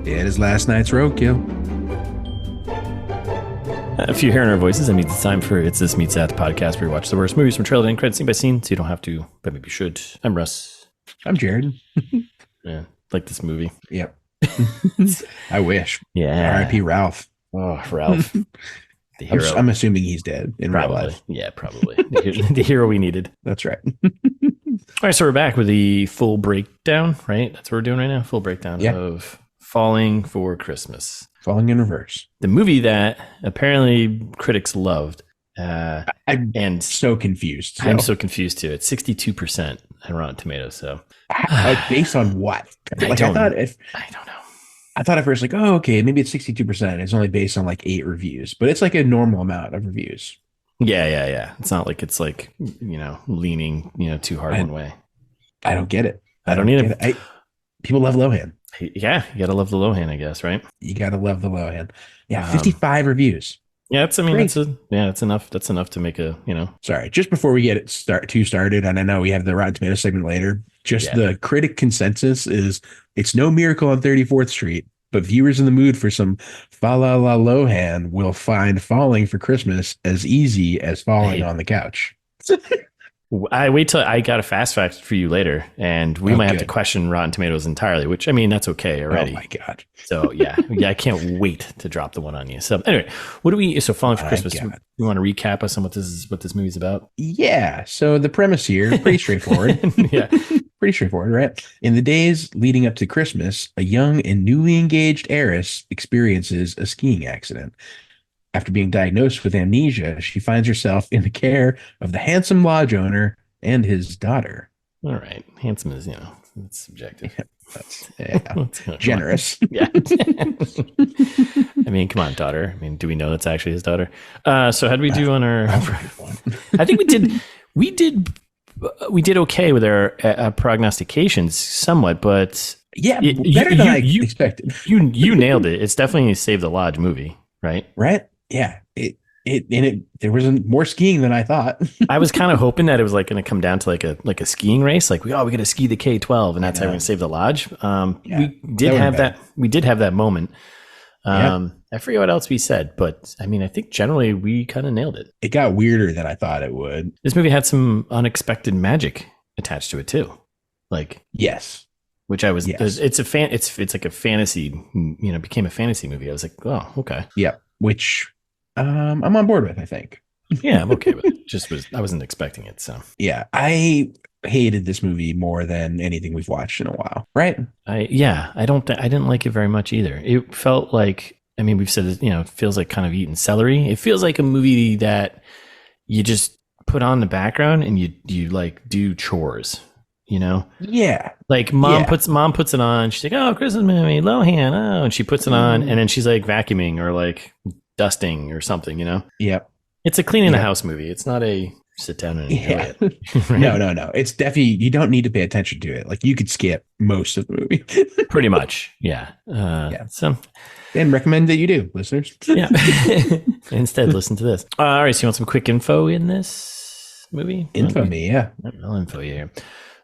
It is last night's roadkill. If you're hearing our voices, that means it's time for It's This Meets That, the podcast where we watch the worst movies from trailer to end credits scene by scene, so you don't have to, but maybe you should. I'm Russ. I'm Jared. Yeah, like this movie. Yep. I wish. Yeah. R.I.P. Ralph. Oh, Ralph. The hero. I'm assuming he's dead in real life. Yeah, probably. The hero we needed. That's right. All right, so we're back with the full breakdown, right? That's what we're doing right now. Full breakdown of Falling for Christmas. Falling in Reverse. The movie that apparently critics loved. I'm so confused. I'm so confused too. It's 62% on Rotten Tomatoes. So, based on what? I don't know. I thought at first, like, oh, okay, maybe it's 62%. It's only based on like 8 reviews, but it's like a normal amount of reviews. Yeah. It's not like it's like, leaning, too hard one way. I don't get it. I don't need it. People love Lohan. Yeah, you gotta love the Lohan, I guess, right? You gotta love the Lohan. Yeah, 55 reviews. Yeah, that's enough. That's enough to make a, Sorry, just before we get started, and I know we have the Rotten Tomatoes segment later. The critic consensus is it's no miracle on 34th Street, but viewers in the mood for some fa la la Lohan will find Falling for Christmas as easy as falling on the couch. I wait till I got a fast fact for you later, and we might have to question Rotten Tomatoes entirely, which, that's okay already. Oh my God. So yeah, I can't wait to drop the one on you. So anyway, Falling for Christmas, you want to recap us on what this movie's about? Yeah. So the premise here, pretty straightforward. Yeah. Pretty straightforward, right? In the days leading up to Christmas, a young and newly engaged heiress experiences a skiing accident. After being diagnosed with amnesia, she finds herself in the care of the handsome lodge owner and his daughter. All right. Handsome is, it's subjective. That's generous. Yeah. Come on, daughter. Do we know that's actually his daughter? So how did we do on our... I think we did okay with our prognostications somewhat, but... Yeah, better than I expected. You nailed it. It's definitely a Save the Lodge movie, right? Right? Yeah, there was more skiing than I thought. I was kind of hoping that it was like going to come down to like a skiing race, like we got to ski the K-12, and that's how we're going to save the lodge. We did have that. We did have that moment. I forget what else we said, but I think generally we kind of nailed it. It got weirder than I thought it would. This movie had some unexpected magic attached to it too. Yes. Which I was, it's like a fantasy, became a fantasy movie. I was like, oh, okay. Yeah. Which I'm on board with, I think. Yeah, I'm okay with it. I wasn't expecting it. So yeah, I hated this movie more than anything we've watched in a while. Right. I didn't like it very much either. It felt like, we've said it, it feels like kind of eating celery. It feels like a movie that you just put on the background and you like do chores. Yeah, like mom puts it on. She's like, oh, Christmas movie, Lohan, and she puts it on, and then she's like vacuuming or like dusting or something. Yep. It's a cleaning the house movie. It's not a sit down and enjoy it. Right? No. It's definitely, you don't need to pay attention to it. Like you could skip most of the movie. Pretty much, yeah. So, and recommend that you do, listeners. Yeah. Instead, listen to this. All right. So you want some quick info in this movie? Info me, yeah. I'll info you here.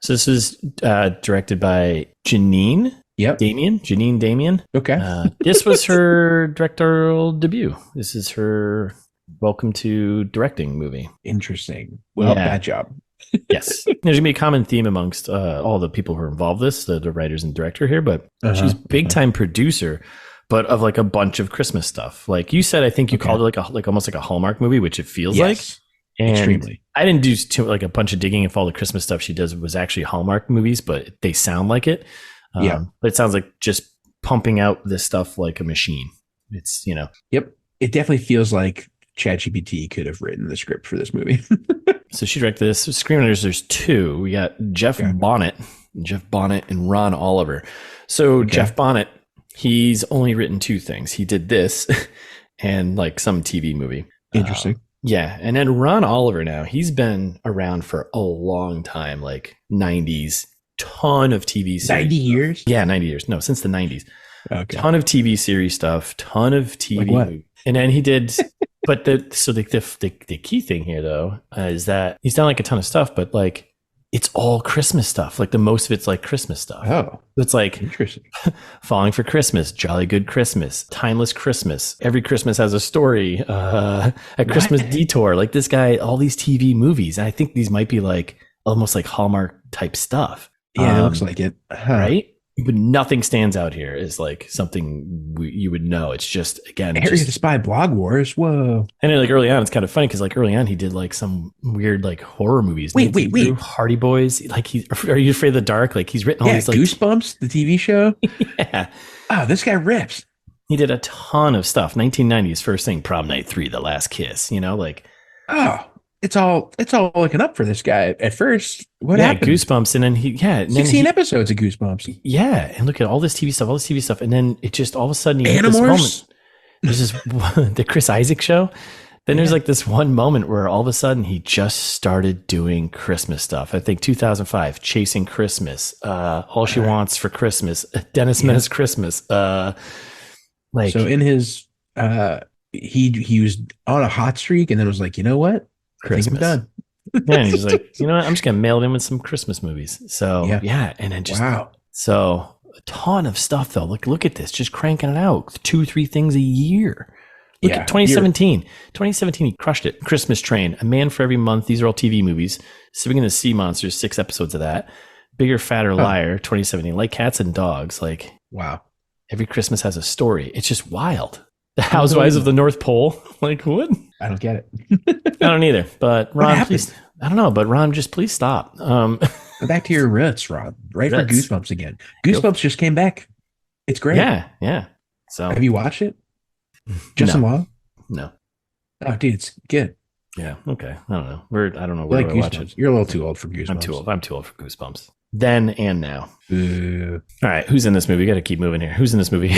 So this is directed by Janine. Yep. Janine Damian. Okay. This was her directorial debut. This is her welcome to directing movie. Interesting. Well, bad job. Yes. There's going to be a common theme amongst all the people who are involved in this, the writers and director here, but she's big time producer, but of like a bunch of Christmas stuff. Like you said, I think you called it like almost like a Hallmark movie, which it feels like. And extremely. I didn't do a bunch of digging if all the Christmas stuff she does was actually Hallmark movies, but they sound like it. But it sounds like just pumping out this stuff like a machine. It's, Yep. It definitely feels like ChatGPT could have written the script for this movie. So she directed this. Screenwriters, there's 2. We got Jeff Bonnet and Ron Oliver. So Jeff Bonnet, he's only written 2 things. He did this and like some TV movie. Interesting. Yeah. And then Ron Oliver now, he's been around for a long time, like 90s, ton of TV series. 90 years? Yeah, 90 years. No, since the 90s. Okay. Ton of TV series stuff, ton of TV. Like and then he did, but the key thing here though, is that he's done like a ton of stuff, but like it's all Christmas stuff. Like the most of it's like Christmas stuff. Oh, it's like interesting. Falling for Christmas, Jolly Good Christmas, Timeless Christmas. Every Christmas has a story. A Christmas Detour. Like this guy, all these TV movies. And I think these might be like almost like Hallmark type stuff. Yeah, it looks like it. Right? But nothing stands out here as like something you would know. It's just, again, Harry the Spy Blog Wars. Whoa. And then, like early on, it's kind of funny because like early on he did like some weird like horror movies. Wait. Hardy Boys. Like Are You Afraid of the Dark? Like he's written all these like Goosebumps, the TV show. Yeah. Oh, this guy rips. He did a ton of stuff. 1990s first thing, Prom Night 3, The Last Kiss. Like it's all looking up for this guy at first. What happened? Goosebumps, and then 16 episodes of Goosebumps. Yeah, and look at all this TV stuff, and then it just all of a sudden Animorphs? This moment. There's this the Chris Isaac show. Then there's like this one moment where all of a sudden he just started doing Christmas stuff. I think 2005, Chasing Christmas, All She Wants for Christmas, Dennis Menace Christmas. So in his he was on a hot streak and then was like, you know what? Christmas. I think I'm done. Yeah, and he's like, you know what? I'm just gonna mail it in with some Christmas movies. So yeah, and then just so a ton of stuff though. Look at this, just cranking it out, 2-3 things a year. Look at 2017. 2017, he crushed it. Christmas Train, A Man for Every Month. These are all TV movies. Swimming in the Sea Monsters, 6 episodes of that. Bigger, Fatter, Liar, 2017. Like Cats and Dogs. Like wow, every Christmas has a story. It's just wild. The Housewives of the North Pole. Like what? I don't get it. I don't either. But Ron, please. I don't know. But Ron, just please stop. Go back to your roots, Ron. For Goosebumps again. Goosebumps just came back. It's great. Yeah. So have you watched it? Justin Long? No. Oh, dude, it's good. Yeah. Okay. I don't know. I don't know where I watch it. You're a little too old for Goosebumps. I'm too old for Goosebumps. Then and now. All right. Who's in this movie? We got to keep moving here. Who's in this movie?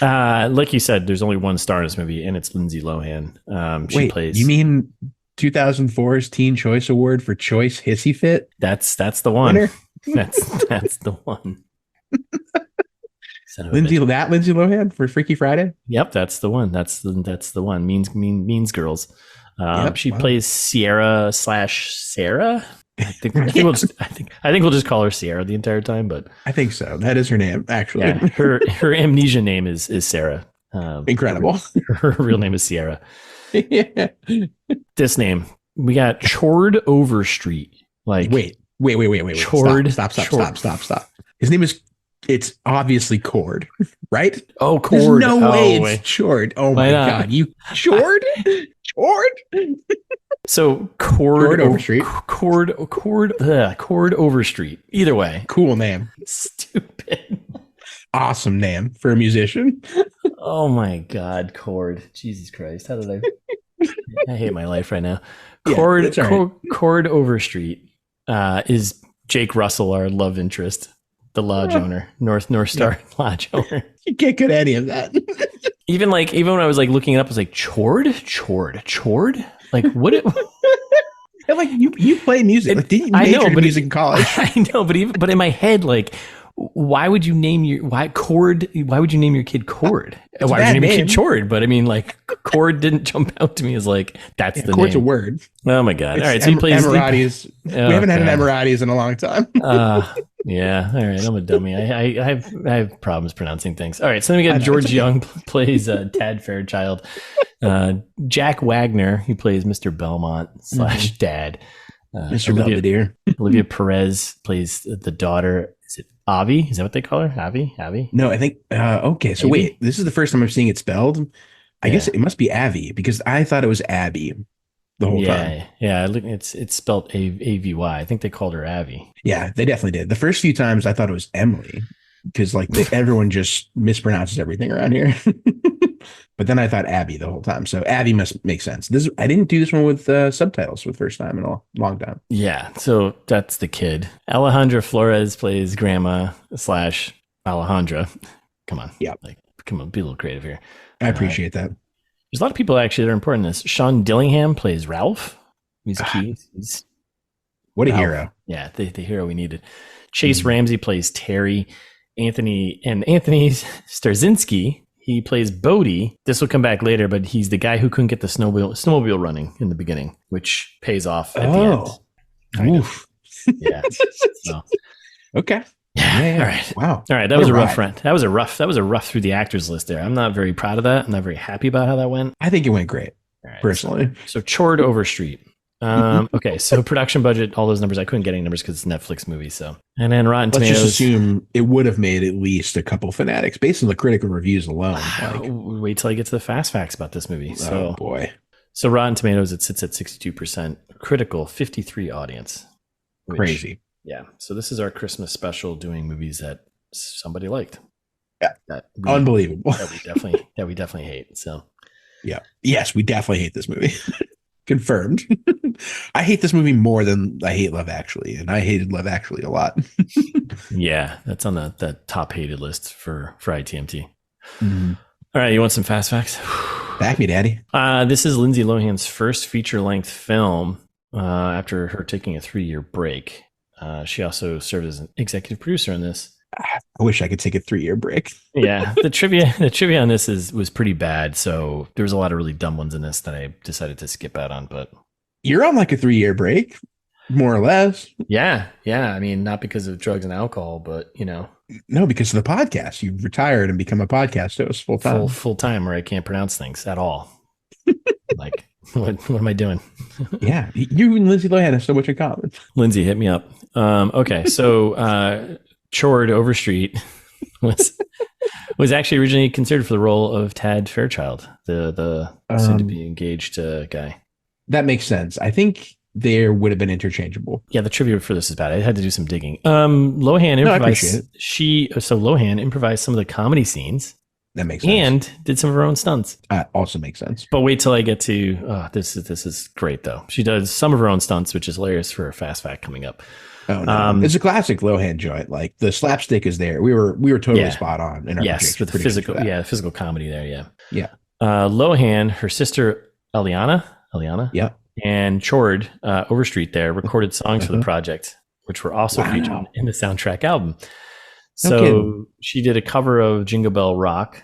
Like you said, there's only one star in this movie, and it's Lindsay Lohan. She plays. You mean 2004's Teen Choice Award for Choice Hissy Fit? That's the one. That's the one. Lindsay Lohan for Freaky Friday. Yep, that's the one. That's the one. Means Girls. She plays Sierra / Sarah. I think we'll just call her Sierra the entire time. But I think so. That is her name, actually. Yeah, her amnesia name is Sarah. Incredible. Her real name is Sierra. Yeah. This name, we got Chord Overstreet. Like wait. Chord. Stop. His name is. It's obviously Chord, right? Oh, Chord. There's no way it's Chord. Oh my God, you Chord? Chord? So Chord Overstreet. Chord Overstreet. Either way, cool name. Stupid. Awesome name for a musician. Oh my God, Chord. Jesus Christ, how did I hate my life right now. Chord Overstreet is Jake Russell, our love interest. The lodge owner, North Star lodge owner. You can't get any of that. Even when I was like looking it up, I was like, Chord? Like what? Like you play music. Like, didn't you major in music in college? I know, but in my head, like, why would you name your Chord? Why would you name your kid Chord? Why would you name your kid Chord? But I mean, like, Chord didn't jump out to me as like that's the Chord's name. A word. Oh my God! All right, so he plays Emiratis. We haven't had an Emiratis in a long time. Yeah. All right. I'm a dummy. I have problems pronouncing things. All right. So then we got George Young plays Tad Fairchild. Jack Wagner, he plays Mr. Belmont / Dad. Mr. Belvedere. Olivia Perez plays the daughter. Is it Avi? Is that what they call her? Avi? No, I think. Okay. So wait, this is the first time I'm seeing it spelled. I guess it must be Avi because I thought it was Abby the whole time. Yeah. It's spelled A-V-Y. I think they called her Avi. Yeah, they definitely did. The first few times I thought it was Emily because like everyone just mispronounces everything around here. But then I thought Abby the whole time. So Abby must make sense. I didn't do this one with subtitles for the first time in a long time. Yeah, so that's the kid. Alejandra Flores plays Grandma / Alejandra. Come on. Yeah. Come on, be a little creative here. I appreciate that. There's a lot of people actually that are important in this. Sean Dillingham plays Ralph. He's key. What a hero. Yeah, the hero we needed. Chase Ramsey plays Terry. Anthony Starzinski, he plays Bodie. This will come back later, but he's the guy who couldn't get the snowmobile running in the beginning, which pays off at the end. Oof. Yeah. So. Okay. Yeah. All right. Wow. All right. That was a rough run. That was a rough through the actors list there. I'm not very proud of that. I'm not very happy about how that went. I think it went great. Right, personally. So Chord Overstreet. Okay, so production budget, all those numbers. I couldn't get any numbers because it's a Netflix movie. So, and then Rotten Tomatoes. Let's just assume it would have made at least a couple fanatics based on the critical reviews alone. Wait till I get to the fast facts about this movie. So, oh boy. So Rotten Tomatoes, it sits at 62%. Critical, 53 audience. Crazy. Yeah. So this is our Christmas special doing movies that somebody liked. Yeah. Unbelievable. That we definitely hate. So. Yeah. Yes, we definitely hate this movie. Confirmed. I hate this movie more than I hate Love Actually, and I hated Love Actually a lot. Yeah, that's on the top hated list for ITMT. Mm-hmm. All right, you want some fast facts? Back me, Daddy. This is Lindsay Lohan's first feature-length film after her taking a 3-year break. She also served as an executive producer on this. I wish I could take a 3-year break. Yeah, the trivia on this was pretty bad. So there was a lot of really dumb ones in this that I decided to skip out on. But you're on like a 3-year break, more or less. Yeah. I mean, not because of drugs and alcohol, but no, because of the podcast. You've retired and become a podcast host full time. Full time, where I can't pronounce things at all. Like, what am I doing? Yeah, you and Lindsay Lohan have so much in common. Lindsay, hit me up. Okay, so. Chord Overstreet was actually originally considered for the role of Tad Fairchild, the soon to be engaged guy. That makes sense. I think there would have been interchangeable. Yeah, the trivia for this is bad. I had to do some digging. Lohan improvised. No, I appreciate it. So Lohan improvised some of the comedy scenes. That makes sense. And did some of her own stunts. Also makes sense. But wait till I get to this is great though. She does some of her own stunts, which is hilarious for a fast fact coming up. Oh no. It's a classic Lohan joint. Like the slapstick is there. We were totally spot on in our with the physical comedy there. Yeah. Lohan, her sister Eliana, yeah, and Chord Overstreet there recorded songs for the project, which were also featured in the soundtrack album. So she did a cover of Jingle Bell Rock,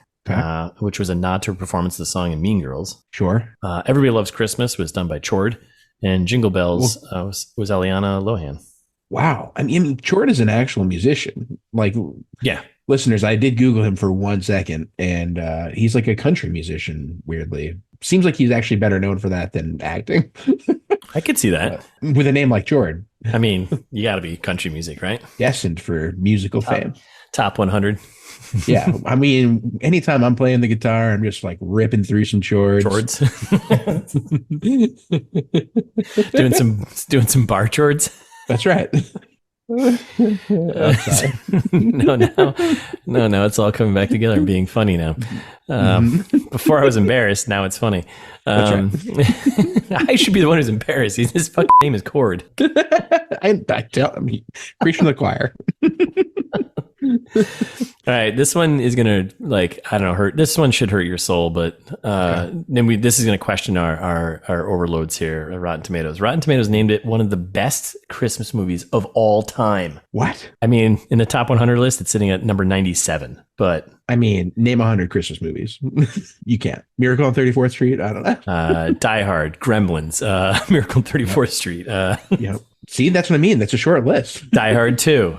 which was a nod to her performance of the song in Mean Girls. Sure. Everybody Loves Christmas was done by Chord, and Jingle Bells was Eliana Lohan. Wow. I mean, Chord is an actual musician. Like, yeah, listeners, I did Google him for 1 second, and he's like a country musician, weirdly. Seems like he's actually better known for that than acting. I could see that. With a name like Chord. I mean, you got to be country music, right? Destined for musical fame. Top 100. Yeah. I mean, anytime I'm playing the guitar, I'm just like ripping through some chords. doing some bar chords. That's right. No, it's all coming back together and being funny now. Before I was embarrassed, now it's funny. I should be the one who's embarrassed. His fucking name is Chord. I tell him, preach from the choir. All right, this one is gonna hurt. This one should hurt your soul, but then this is gonna question our overloads here at Rotten Tomatoes. Rotten Tomatoes named it one of the best Christmas movies of all time. What? I mean, in the top 100 list, it's sitting at number 97. But I mean, name 100 Christmas movies. You can't. Miracle on 34th Street. I don't know. Die Hard, Gremlins, Miracle on 34th Street. Yeah. See, that's what I mean. That's a short list. Die Hard 2.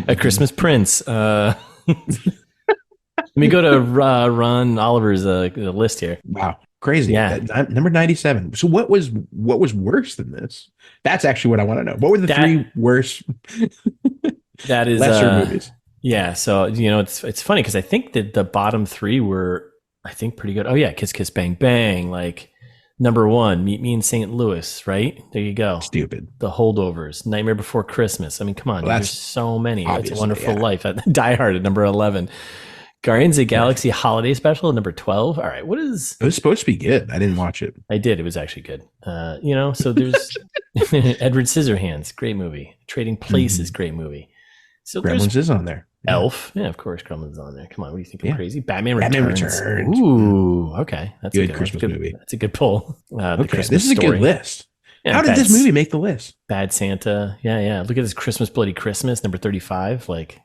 A Christmas Prince. Let me go to Ron Oliver's list here. Wow. Crazy. Yeah. Number 97. So what was worse than this? That's actually what I want to know. What were the three worst that is lesser movies? Yeah. So, it's funny because I think that the bottom three were, pretty good. Oh, yeah. Kiss, Kiss, Bang, Bang. Like, number 1, Meet Me in St. Louis, right? There you go. Stupid. The Holdovers, Nightmare Before Christmas. I mean, come on. There's so many. It's a Wonderful Life. Die Hard at number 11. Guardians of the Galaxy Holiday Special at number 12. All right. What is... It was supposed to be good. I didn't watch it. I did. It was actually good. So there's Edward Scissorhands. Great movie. Trading Places. Great movie. So Gremlins is on there. Elf. Yeah, of course. Gremlins is on there. Come on. What do you think? I'm crazy. Batman Returns. Ooh. Okay. That's good Christmas movie. That's a good pull. This is a good list. Yeah, how did this movie make the list? Bad Santa. Yeah. Look at this Christmas Bloody Christmas, number 35. Like,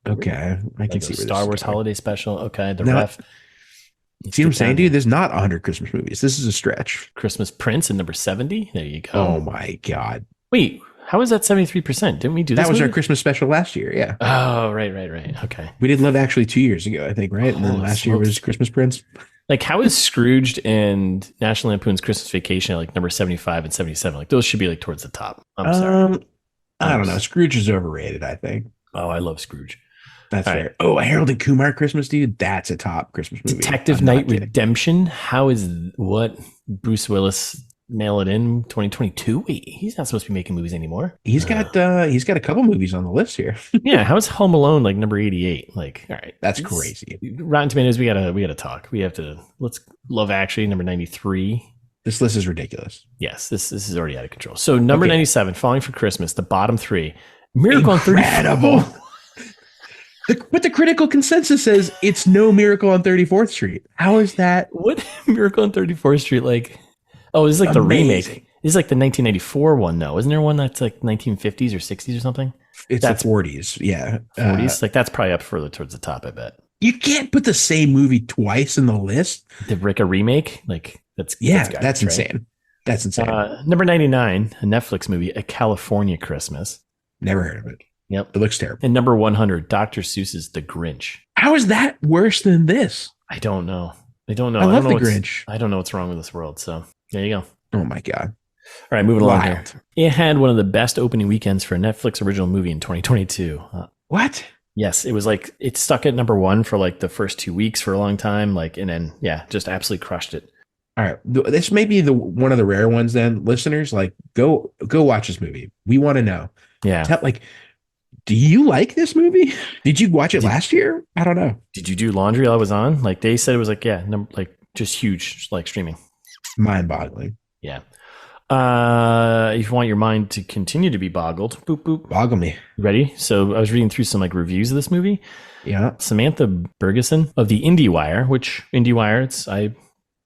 okay, I can see Star Wars Holiday Special. Okay, The Ref. See what I'm saying, dude? There's not 100 Christmas movies. This is a stretch. Christmas Prince at number 70. There you go. Oh my God. Wait, how was that 73%? Didn't we do this? That was movie? our Christmas special last year. Yeah. Oh, right. Okay. We did Love Actually 2 years ago, I think, right? And then Holy last year was smokes. Christmas Prince. Like, how is Scrooged and National Lampoon's Christmas Vacation like number 75 and 77? Like, those should be like towards the top. I'm sorry. I don't know. Scrooge is overrated, I think. Oh, I love Scrooge. That's All fair. right. Oh, a Harold and Kumar Christmas dude. That's a top Christmas movie. Detective I'm not Night kidding. Redemption. How is what Bruce Willis nail it in 2022? Wait, he's not supposed to be making movies anymore. He's got a couple movies on the list here. Yeah, how is Home Alone like number 88? Like, all right, That's crazy. Rotten Tomatoes. We gotta talk. We have to. Let's Love Actually number 93. This list is ridiculous. Yes, this is already out of control. So number Okay. 97, Falling for Christmas. The bottom three. Miracle on 34. Incredible. But the critical consensus says it's no Miracle on 34th Street. How is that? What Miracle on 34th Street? Like, oh, this is like the Amazing. remake. This is like the 1994 one, though. Isn't there one that's like 1950s or 60s or something? It's That's the 40s. Yeah. 40s? Like, that's probably up further towards the top, I bet. You can't put the same movie twice in the list. The Ricka remake? Like, that's That's garbage, right? insane. That's insane. Number 99, a Netflix movie, A California Christmas. Never heard of it. Yep. It looks terrible. And number 100, Dr. Seuss's The Grinch. How is that worse than this? I don't know. I love don't know The what's- Grinch. I don't know what's wrong with this world. So there you go. Oh my God. All right, moving along here. Wild. It had one of the best opening weekends for a Netflix original movie in 2022. What? Yes, it was like it stuck at number one for like the first 2 weeks for a long time. Like, and then just absolutely crushed it. All right. This may be one of the rare ones then. Listeners, like go watch this movie. We want to know. Yeah. Do you like this movie? Did you watch it last year? I don't know. Did you do laundry while I was on? Like they said it was like like just huge, like streaming. Mind-boggling. Yeah. If you want your mind to continue to be boggled, boop boop. Boggle me. Ready? So I was reading through some like reviews of this movie. Yeah. Samantha Bergeson of the IndieWire, which IndieWire, I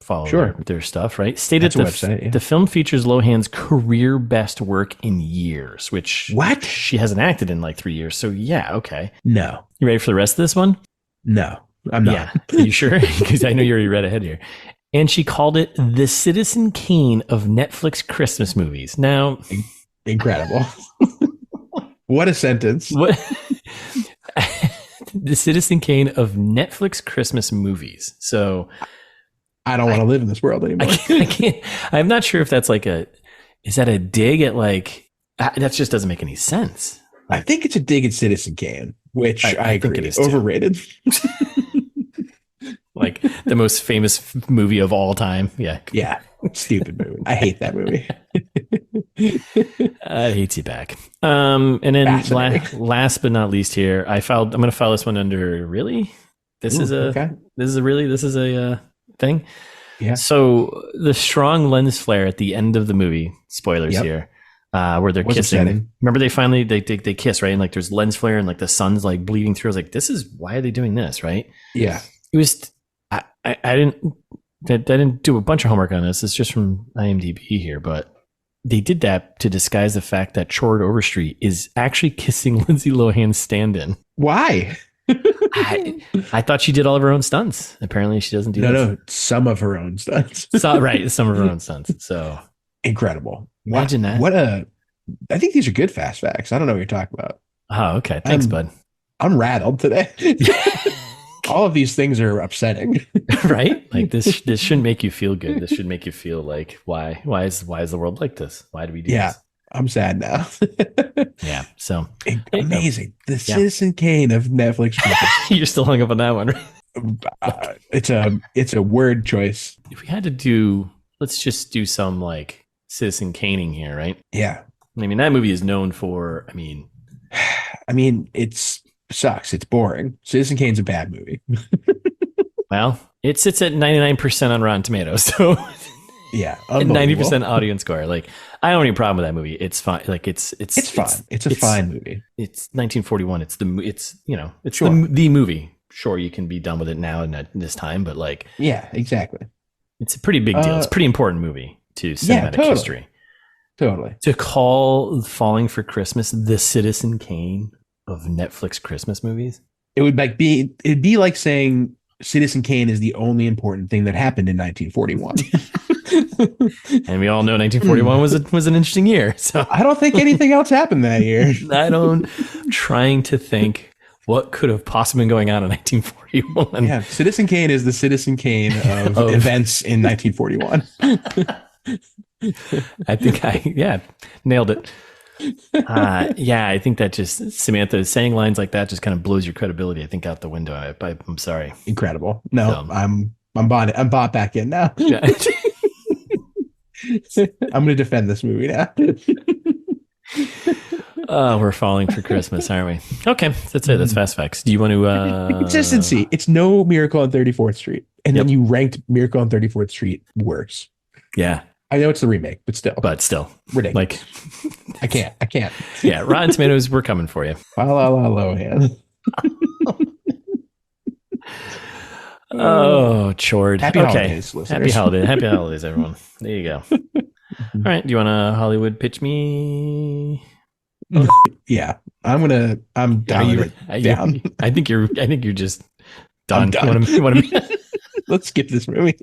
follow Sure. their stuff, right? Stated That's a website, yeah. the film features Lohan's career best work in years, which What? she hasn't acted in like 3 years. So yeah, okay. No. You ready for the rest of this one? No. I'm not. Yeah. Are you sure? Because I know you already read ahead here. And she called it the Citizen Kane of Netflix Christmas movies. Now, Incredible. What a sentence. what? The Citizen Kane of Netflix Christmas movies. So I don't want to live in this world anymore. I can't. I'm not sure if that's like is that a dig at like, that just doesn't make any sense. I think it's a dig at Citizen Kane, which I agree. think it is too. Overrated. Like the most famous movie of all time. Yeah. Yeah. Stupid movie. I hate that movie. It hates you back. And then Fascinating. last but not least here, I'm going to file this one under really? This is a thing. Yeah. So the strong lens flare at the end of the movie, spoilers Yep. here, where they're Was kissing. upsetting. Remember they finally they kiss, right? And like there's lens flare and like the sun's like bleeding through. I was like, this is why are they doing this, right? Yeah. It was I didn't do a bunch of homework on this. It's just from IMDb here, but they did that to disguise the fact that Chord Overstreet is actually kissing Lindsay Lohan's stand-in. Why? I thought she did all of her own stunts. Apparently, she doesn't do that. No, some of her own stunts. Right, some of her own stunts. So Incredible. Imagine that. I think these are good fast facts. I don't know what you're talking about. oh, okay. Thanks, bud. I'm rattled today. All of these things are upsetting. Right? Like this shouldn't make you feel good. This should make you feel like why is the world like this? Why do we do Yeah. this? I'm sad now. Yeah. So Amazing. The Citizen Kane of Netflix. you're still hung up on that one, right? It's a word choice. If we had to do, let's just do some like Citizen Caning here, right? Yeah. I mean, that movie is known for, It's sucks. It's boring. Citizen Kane's a bad movie. well, it sits at 99% on Rotten Tomatoes. So Yeah. and Unbelievable. 90% audience score. Like, I don't have any problem with that movie. It's fine. Like it's fun. It's a fine movie. It's 1941. It's Sure. the movie. Sure, you can be done with it now and at this time, but like, Yeah, exactly. it's a pretty big deal. It's a pretty important movie to cinematic totally. history. Totally. To call Falling for Christmas the Citizen Kane of Netflix Christmas movies. It would it'd be like saying Citizen Kane is the only important thing that happened in 1941. And we all know 1941 was an interesting year. So I don't think anything else happened that year. I'm trying to think what could have possibly been going on in 1941. Yeah, Citizen Kane is the Citizen Kane of events in 1941. I think nailed it. I think that just Samantha saying lines like that just kind of blows your credibility, I think, out the window. I'm sorry. Incredible. No, I'm bought back in now. Yeah. I'm going to defend this movie now. Oh, we're falling for Christmas, aren't we? Okay, that's it. That's fast facts. Do you want to consistency? It's no Miracle on 34th Street, and then you ranked Miracle on 34th Street worse. Yeah, I know it's the remake, but still ridiculous. Like, I can't. Yeah, Rotten Tomatoes, we're coming for you. Lohan. Oh, Chord. Happy holidays, listeners. Happy holidays, everyone. There you go. All right, do you want to Hollywood pitch me? Yeah, I'm down. I think you're just done. I'm done. You wanna Let's skip this movie.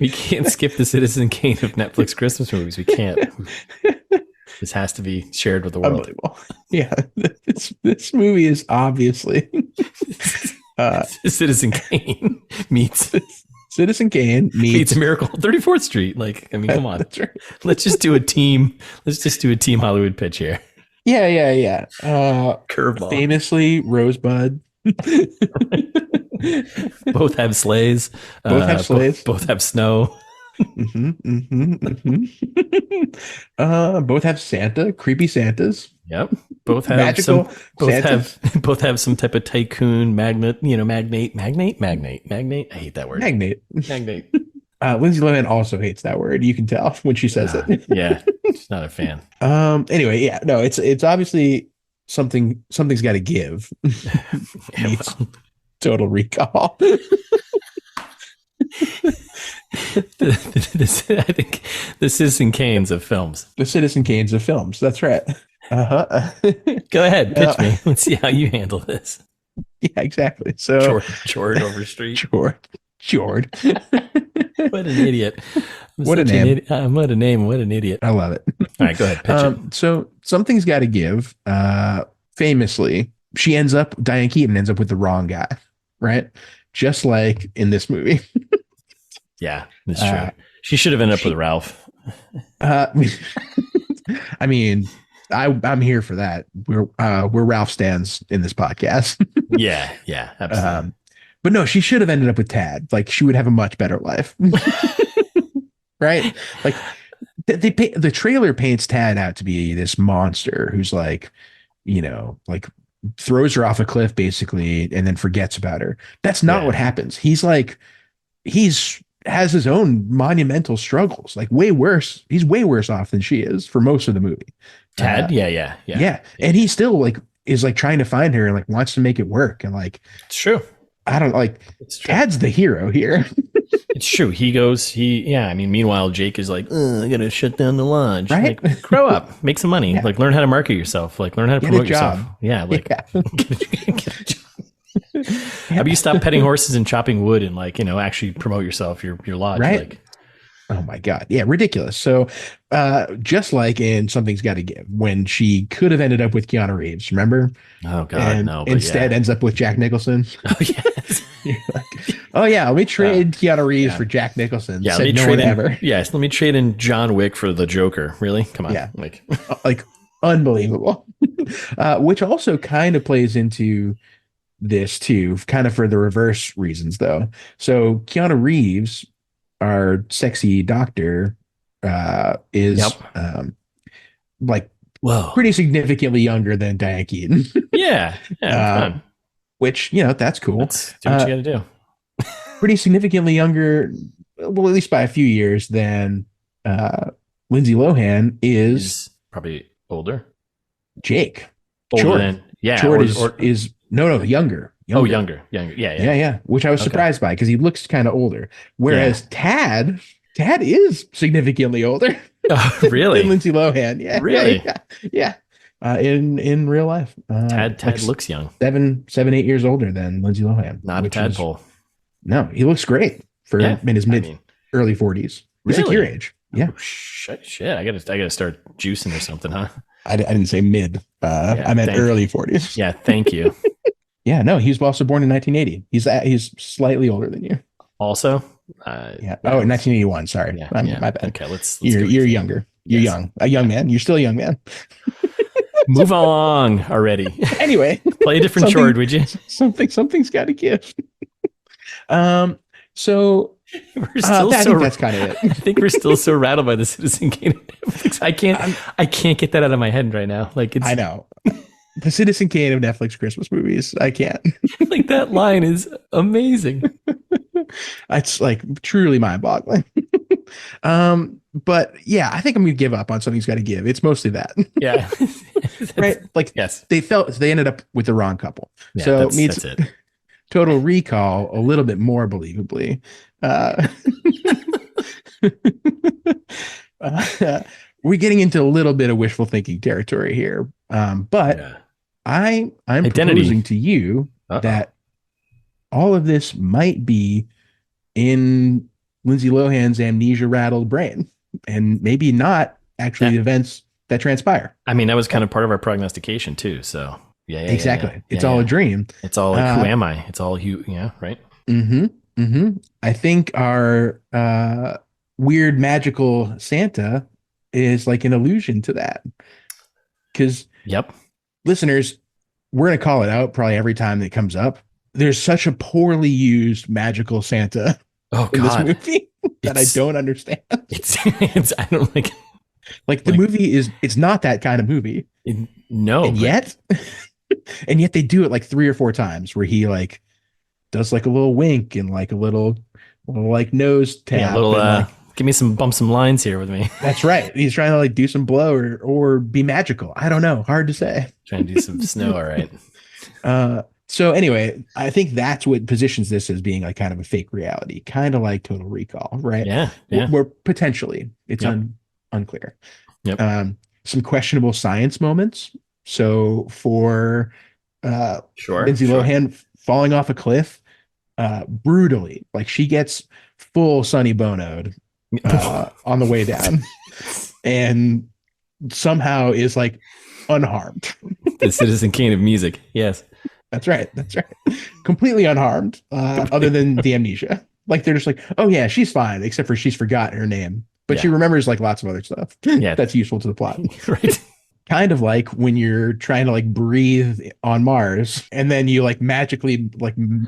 We can't skip the Citizen Kane of Netflix Christmas movies. We can't. This has to be shared with the world. Unbelievable. Yeah, this movie is obviously Citizen Kane meets meets Miracle on 34th Street. Like, I mean, come on. That's right. Let's just do a team Hollywood pitch here. Yeah. Curveball. Famously, Rosebud. Both have sleighs. Both have snow. Both have Santa, creepy Santas. Yep. Both have magical. Both have some type of tycoon magnate. Magnate. I hate that word. Magnate. Lindsay Lohan also hates that word. You can tell when she says it. Yeah, she's not a fan. Anyway, yeah, no, it's obviously something's got to give. Total Recall. I think the Citizen Kanes of films. The Citizen Kanes of films. That's right. Go ahead, pitch me. Let's see how you handle this. Yeah, exactly. So Chord Overstreet. Chord. What an idiot. What a name. What a name. What an idiot. I love it. All right, go ahead. Pitch it. So something's got to give. Famously, Diane Keaton ends up with the wrong guy, right? Just like in this movie. Yeah, that's true. She should have ended up with Ralph. I mean, I'm here for that. We're Ralph stands in this podcast. Yeah, absolutely. But no, she should have ended up with Tad. Like, she would have a much better life. Right? Like, the trailer paints Tad out to be this monster who's like, throws her off a cliff basically and then forgets about her. That's not what happens. He's has his own monumental struggles, like way worse. He's way worse off than she is for most of the movie. Tad, yeah. And he still is trying to find her and wants to make it work. And it's true. I don't Tad's the hero here. It's true. Meanwhile, Jake is like, I gotta shut down the lodge. Right? Grow up, make some money. Yeah. Learn how to market yourself. Learn how to promote yourself. Yeah. Get a job. How about you stop petting horses and chopping wood and actually promote yourself, your lodge. Right. Oh my God. Yeah. Ridiculous. So just like in Something's Gotta Give, when she could have ended up with Keanu Reeves, remember? Oh God, and no. Instead ends up with Jack Nicholson. Oh yes. Let me trade Keanu Reeves for Jack Nicholson. Yeah. Let me trade in John Wick for the Joker. Really? Come on. Yeah. Unbelievable. Which also kind of plays into this too, kind of for the reverse reasons though. So Keanu Reeves, our sexy doctor, is pretty significantly younger than Diane Keaton. Yeah. Which, that's cool. Do what you gotta do. Pretty significantly younger, well, at least by a few years, than Lindsay Lohan is probably older. Jake. Chord. Chord is younger. Oh, younger. Yeah. Which I was surprised by because he looks kind of older. Whereas Tad is significantly older. Oh, really? Than Lindsay Lohan. Yeah. Really? Yeah. In real life. Tad looks young. 7, 8 years older than Lindsay Lohan. Not a tadpole. No, he looks great. in his early 40s. He's like your age. Yeah. Oh, shit. I gotta start juicing or something, huh? I didn't say mid. I meant early 40s. Yeah, thank you. Yeah, no, he was also born in 1980. He's slightly older than you. Also? Yeah. Oh, 1981. Sorry. Yeah, my bad. Okay, let's you're younger. You're young. A young man. You're still a young man. Move along already. Anyway. Play a different chord, would you? Something's got to give. So we're still I think that's kind of it. I think we're still so rattled by the Citizen Kane of Netflix. I can't get that out of my head right now. Like I know. The Citizen Kane of Netflix Christmas movies. I can't. Like that line is amazing. It's like truly mind-boggling. But yeah, I think I'm gonna give up on Something's Gotta Give. It's mostly that. Yeah. Right? Like yes. They ended up with the wrong couple. Yeah, so that's it. Total Recall a little bit more believably. We're getting into a little bit of wishful thinking territory here. But yeah. I'm proposing to you that all of this might be in Lindsay Lohan's amnesia-rattled brain, and maybe not actually the events that transpire. I mean, that was kind of part of our prognostication too. So yeah, exactly. Yeah. It's all a dream. It's all like, who am I? It's all you. Yeah, right. I think our weird magical Santa is like an allusion to that. Because listeners, we're going to call it out probably every time that it comes up. There's such a poorly used magical Santa in this movie that I don't understand. It's I don't like the movie it's not that kind of movie. No. And yet they do it like 3 or 4 times where he like does like a little wink and like a little like nose tap. Yeah, a little give me some lines here with me. That's right. He's trying to like do some blow or be magical. I don't know. Hard to say. Trying to do some snow. All right. So anyway, I think that's what positions this as being like kind of a fake reality, kind of like Total Recall, right? Yeah. Where potentially it's unclear. Yep. Some questionable science moments. So for Lindsay Lohan falling off a cliff brutally, like she gets full Sonny Bono'd on the way down and somehow is like unharmed. The Citizen Kane of music. Yes. That's right. Completely unharmed, other than the amnesia. Like they're just like, oh yeah, she's fine, except for she's forgotten her name. But she remembers like lots of other stuff. Yeah. That's useful to the plot. Right. Kind of like when you're trying to like breathe on Mars and then you like magically like melt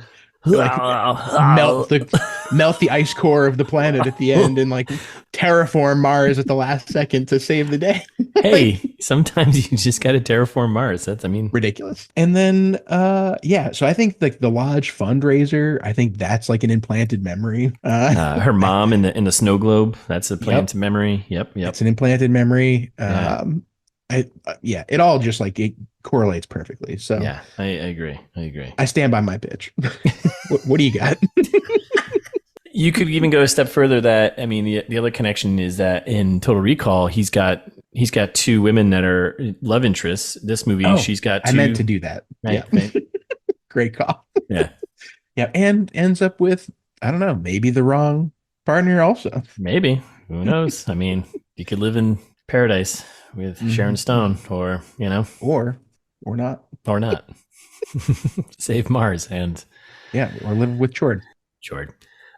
the ice core of the planet at the end and like terraform Mars at the last second to save the day. Hey, sometimes you just got to terraform Mars. That's ridiculous. And then so I think like the Lodge fundraiser, I think that's like an implanted memory. Her mom in the snow globe, that's a implanted memory. Yep. It's an implanted memory. It all just like it correlates perfectly. So yeah, I agree. I stand by my pitch. What do you got? You could even go a step further. That I mean, the other connection is that in Total Recall, he's got 2 women that are love interests. This movie, she's got 2. I meant to do that. Right, yeah. Right. Great call. Yeah. Yeah, and ends up with I don't know, maybe the wrong partner also. Maybe. Who knows? I mean, you could live in paradise with Sharon Stone, or or not, save Mars and or live with Chord.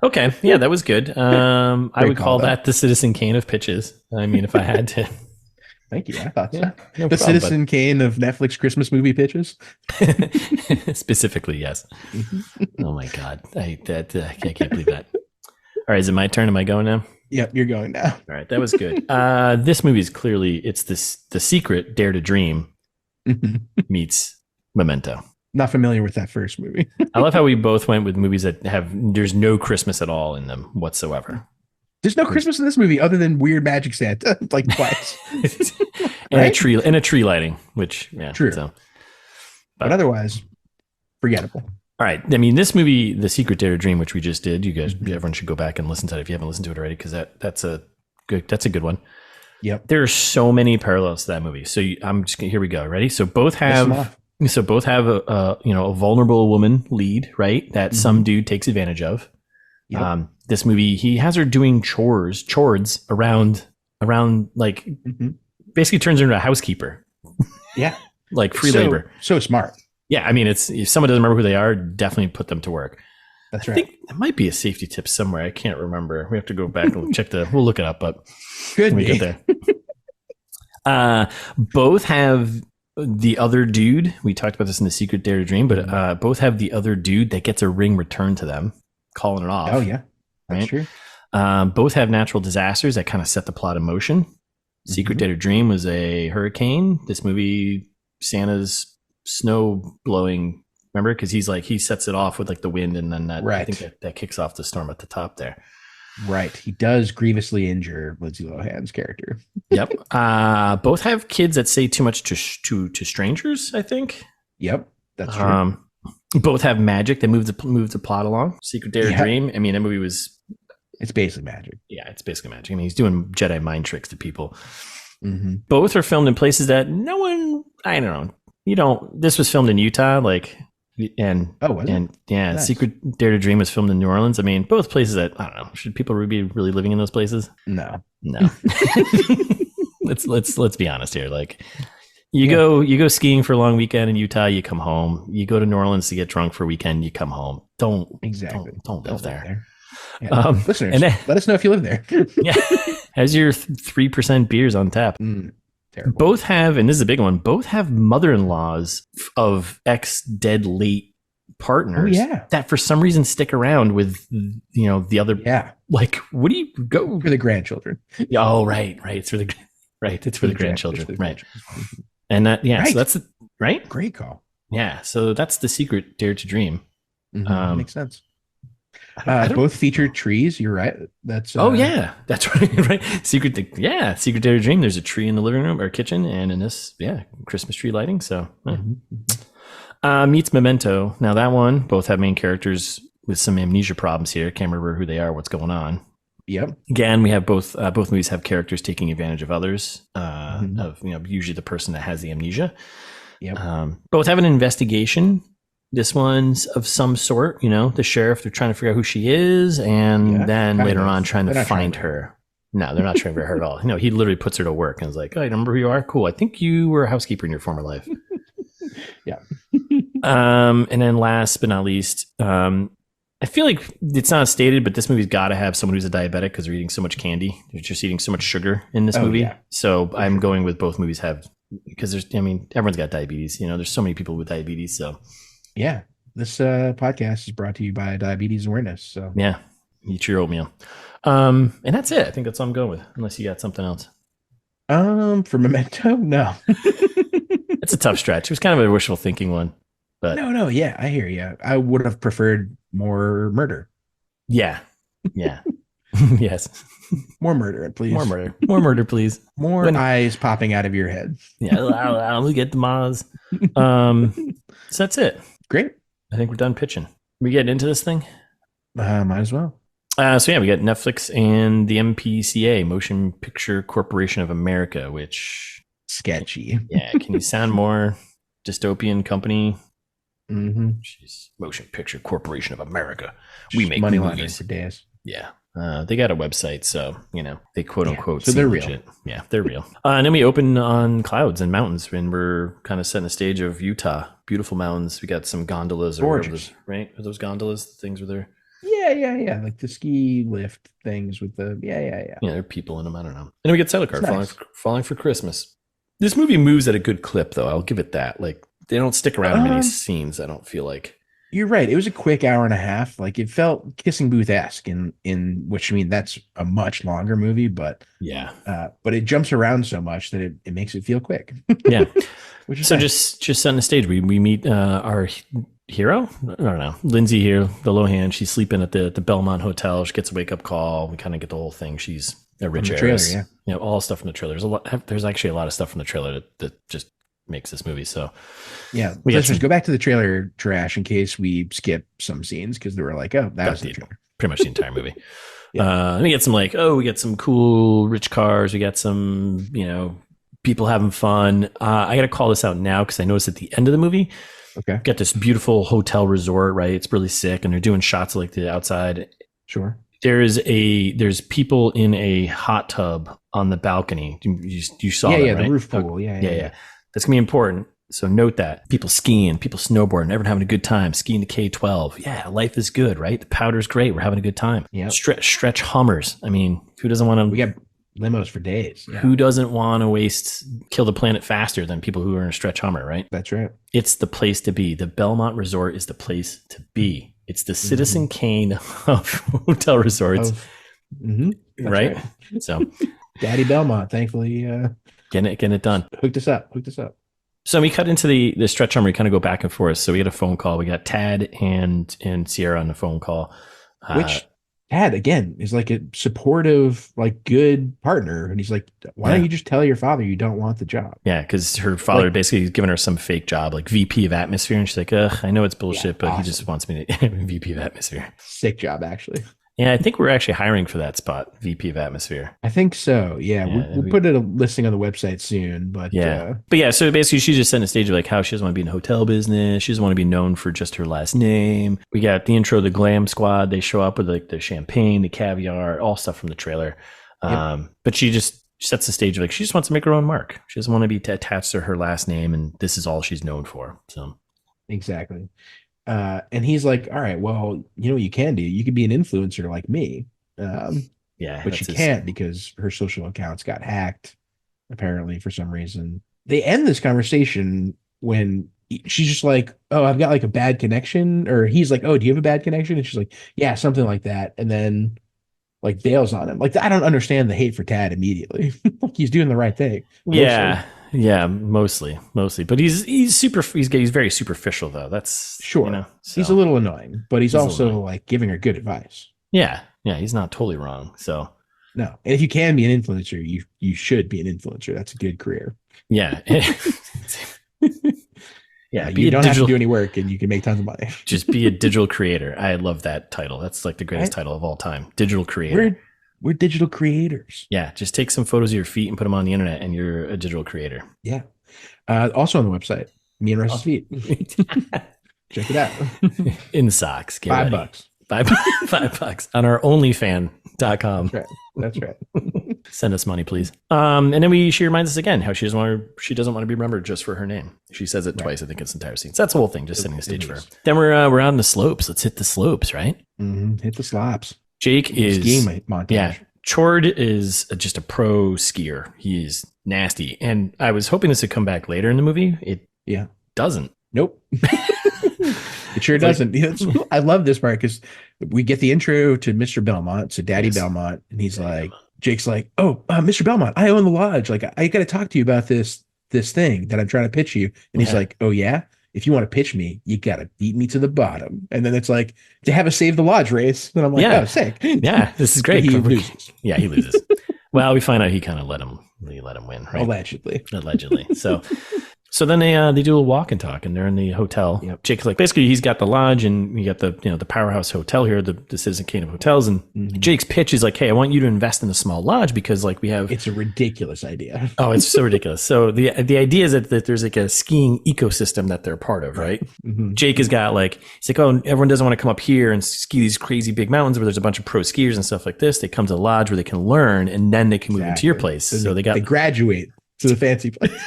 Okay, yeah, that was good. I would call that the Citizen Kane of pitches. I mean, if I had to. Thank you. I thought so. No Citizen Kane of Netflix Christmas movie pitches. Specifically, yes. Oh my God, I can't believe that. All right, is it my turn? Am I going now? Yep, you're going now. All right, that was good. This movie is clearly The Secret, Dare to Dream meets Memento. Not familiar with that first movie. I love how we both went with movies that there's no Christmas at all in them whatsoever. There's no Christmas in this movie other than weird magic Santa, like twice. And a tree lighting, which true. So, but otherwise, forgettable. All right. I mean, this movie, The Secret Dare to Dream, which we just did, you guys, everyone should go back and listen to it if you haven't listened to it already, because that's a good one. Yep. There are so many parallels to that movie. So here we go. Ready? So both have a vulnerable woman lead, right? That some dude takes advantage of. Yep. this movie, he has her doing chores around like basically turns her into a housekeeper. Yeah. Like free labor. So smart. Yeah. I mean, if someone doesn't remember who they are, definitely put them to work. That's right. I think it might be a safety tip somewhere. I can't remember. We have to go back and we'll look it up, but Could we be. get there. Both have the other dude. We talked about this in The Secret Dare to Dream, but both have the other dude that gets a ring returned to them, calling it off. Oh, yeah. That's true. Both have natural disasters that kind of set the plot in motion. Secret Dare to Dream was a hurricane. This movie, Santa's snow blowing. Remember? Because he sets it off with like the wind, and then that, I think that kicks off the storm at the top there. Right. He does grievously injure Lindsay Lohan's character. Yep. Both have kids that say too much to strangers, I think. Yep. That's true. Both have magic that move the plot along. Secret Dare to Dream. I mean, that movie was... It's basically magic. Yeah, it's basically magic. I mean, he's doing Jedi mind tricks to people. Both are filmed in places that no one... I don't know. This was filmed in Utah, like... Nice. Secret Dare to Dream was filmed in New Orleans. I mean, both places that I don't know. Should people be really living in those places? No. Let's be honest here. Like, you go skiing for a long weekend in Utah, you come home. You go to New Orleans to get drunk for a weekend, you come home. Don't live there. Yeah. Listeners, let us know if you live there. Yeah, has your 3% beers on tap. Terrible. Both have, and this is a big one, both have mother-in-laws of ex-dead late partners that for some reason stick around with, the other. Yeah. Like, what do you go for the grandchildren? Oh, right. It's for the grandchildren. Right. And that, so that's right. Great call. Yeah. So that's The Secret Dare to Dream. Makes sense. Both feature trees. You're right. That's that's right. Right. Secret Dare to Dream. There's a tree in the living room or kitchen, and in this, Christmas tree lighting. So meets Memento. Now that one, both have main characters with some amnesia problems here. Can't remember who they are, what's going on. Yep. Again, we have both movies have characters taking advantage of others. Of usually the person that has the amnesia. Yep. Both have an investigation. This one's of some sort, the sheriff, they're trying to figure out who she is, and then later on trying to find her. No, they're not trying to figure her at all. He literally puts her to work and is like, oh, I remember who you are? Cool. I think you were a housekeeper in your former life. Yeah. And then last but not least, I feel like it's not stated, but this movie's got to have someone who's a diabetic because they're eating so much candy. They're just eating so much sugar in this movie. Yeah. So I'm going with both movies because everyone's got diabetes. There's so many people with diabetes. So. Yeah, this podcast is brought to you by Diabetes Awareness. So yeah, eat your oatmeal. And that's it. I think that's all I'm going with, unless you got something else. For Memento, no. It's a tough stretch. It was kind of a wishful thinking one, but no. Yeah, I hear you. I would have preferred more murder. Yeah. Yes. More murder, please. More murder, please. More eyes popping out of your head. Yeah, I'll get the Maz. So that's it. Great. I think we're done pitching. We getting into this thing? Might as well. We got Netflix and the MPCA, Motion Picture Corporation of America, which... Sketchy. Yeah, can you sound more dystopian company? Jeez. Motion Picture Corporation of America. We make money movies. laundering for days. Yeah. They got a website, so, they quote unquote. So they're real. Legit. Yeah, they're real. And then we open on clouds and mountains, and we're kind of setting the stage of Utah. Beautiful mountains. We got some gondolas. Gorgeous. Right? Are those gondolas the things where they're... Yeah. Like the ski lift things with the... Yeah. Yeah, there are people in them. I don't know. And then we get title card, Falling for Christmas. This movie moves at a good clip, though. I'll give it that. Like, they don't stick around in many scenes, I don't feel like. You're right. It was a quick hour and a half. Like it felt Kissing Booth-esque in which, I mean, that's a much longer movie, but but it jumps around so much that it makes it feel quick. Yeah. Which is so nice. just setting the stage. We meet our hero. I don't know. Lindsay here, the Lohan. She's sleeping at the Belmont Hotel. She gets a wake up call. We kind of get the whole thing. She's a rich heiress. All stuff from the trailer. There's actually a lot of stuff from the trailer that just makes this movie. So listeners, go back to the trailer trash in case we skip some scenes because they were like, oh, that was the trailer. Pretty much the entire movie. And we get some we get some cool rich cars. We got some people having fun. I got to call this out now because I noticed at the end of the movie, got this beautiful hotel resort. Right, it's really sick, and they're doing shots of like the outside. Sure. There's people in a hot tub on the balcony. You saw that, right? The roof pool. Yeah. That's gonna be important. So note that. People skiing, people snowboarding, everyone having a good time. Skiing to K-12. Yeah, life is good, right? The powder's great. We're having a good time. Yeah. Stretch Hummers. I mean, who doesn't want to? We got limos for days. Yeah. Who doesn't want to kill the planet faster than people who are in a stretch Hummer, right? That's right. It's the place to be. The Belmont Resort is the place to be. It's the Citizen Kane of hotel resorts. Right? So Daddy Belmont, thankfully, getting it done. Hooked us up. So we cut into the stretch arm. We kind of go back and forth. So we had a phone call. We got Tad and Sierra on the phone call. Which Tad, again, is like a supportive, like good partner. And he's like, why don't you just tell your father you don't want the job? Yeah, because her father basically has given her some fake job, like VP of Atmosphere. And she's like, I know it's bullshit, but he just wants me to VP of Atmosphere. Sick job, actually. Yeah, I think we're actually hiring for that spot, VP of Atmosphere. I think so. Yeah, we'll put a listing on the website soon. But so basically, she just set a stage of like how she doesn't want to be in the hotel business. She doesn't want to be known for just her last name. We got the intro, the glam squad. They show up with like the champagne, the caviar, all stuff from the trailer. But she just sets the stage of like she just wants to make her own mark. She doesn't want to be attached to her last name, and this is all she's known for. So exactly. And he's like, all right, well, you know what you can do? You could be an influencer like me. But you can't because her social accounts got hacked, apparently, for some reason. They end this conversation when she's just like, oh, I've got like a bad connection. Or he's like, oh, do you have a bad connection? And she's like, yeah, something like that. And then like bails on him. Like, I don't understand the hate for Tad immediately. Like he's doing the right thing. Mostly. Yeah, mostly, but he's very superficial though. That's sure. He's a little annoying, but he's also like giving her good advice. Yeah, he's not totally wrong. So no, and if you can be an influencer, you should be an influencer. That's a good career. Yeah, yeah. You don't have to do any work, and you can make tons of money. Just be a digital creator. I love that title. That's like the greatest title of all time. Digital creator. We're digital creators. Yeah, just take some photos of your feet and put them on the internet, and you're a digital creator. Yeah. Also on the website, me and Russ's feet. Check it out. In socks. $5. $5 on our onlyfan.com. That's right. Send us money, please. And then she reminds us again how she doesn't want to be remembered just for her name. She says it twice, I think, it's entire scene. So that's the whole thing, just setting the stage for her. Then we're on the slopes. Let's hit the slopes, right? Hit the slopes. Jake is skiing montage. Yeah. Chord is just a pro skier. He is nasty. And I was hoping this would come back later in the movie. It doesn't. Nope. It sure doesn't. I love this part because we get the intro to Mr. Belmont, so Daddy Belmont, and he's like, Jake's like, oh, Mr. Belmont, I own the lodge. Like, I got to talk to you about this thing that I'm trying to pitch you. And he's like, oh yeah? If you want to pitch me, you got to beat me to the bottom. And then it's like to have a save the lodge race. And I'm like, oh, sick. Yeah, this is great. He loses. Yeah, he loses. Well, we find out he kind of let him win, right? Allegedly. So then they do a walk and talk, and they're in the hotel. Yep. Jake's like, basically, he's got the lodge, and you got the powerhouse hotel here, the Citizen Kane of hotels. And Jake's pitch is like, hey, I want you to invest in a small lodge because like we have. It's a ridiculous idea. Oh, it's so ridiculous. So the idea is that there's like a skiing ecosystem that they're part of, right? Jake has got like, he's like, oh, everyone doesn't want to come up here and ski these crazy big mountains where there's a bunch of pro skiers and stuff like this. They come to the lodge where they can learn, and then they can move into your place. So they graduate to the fancy place.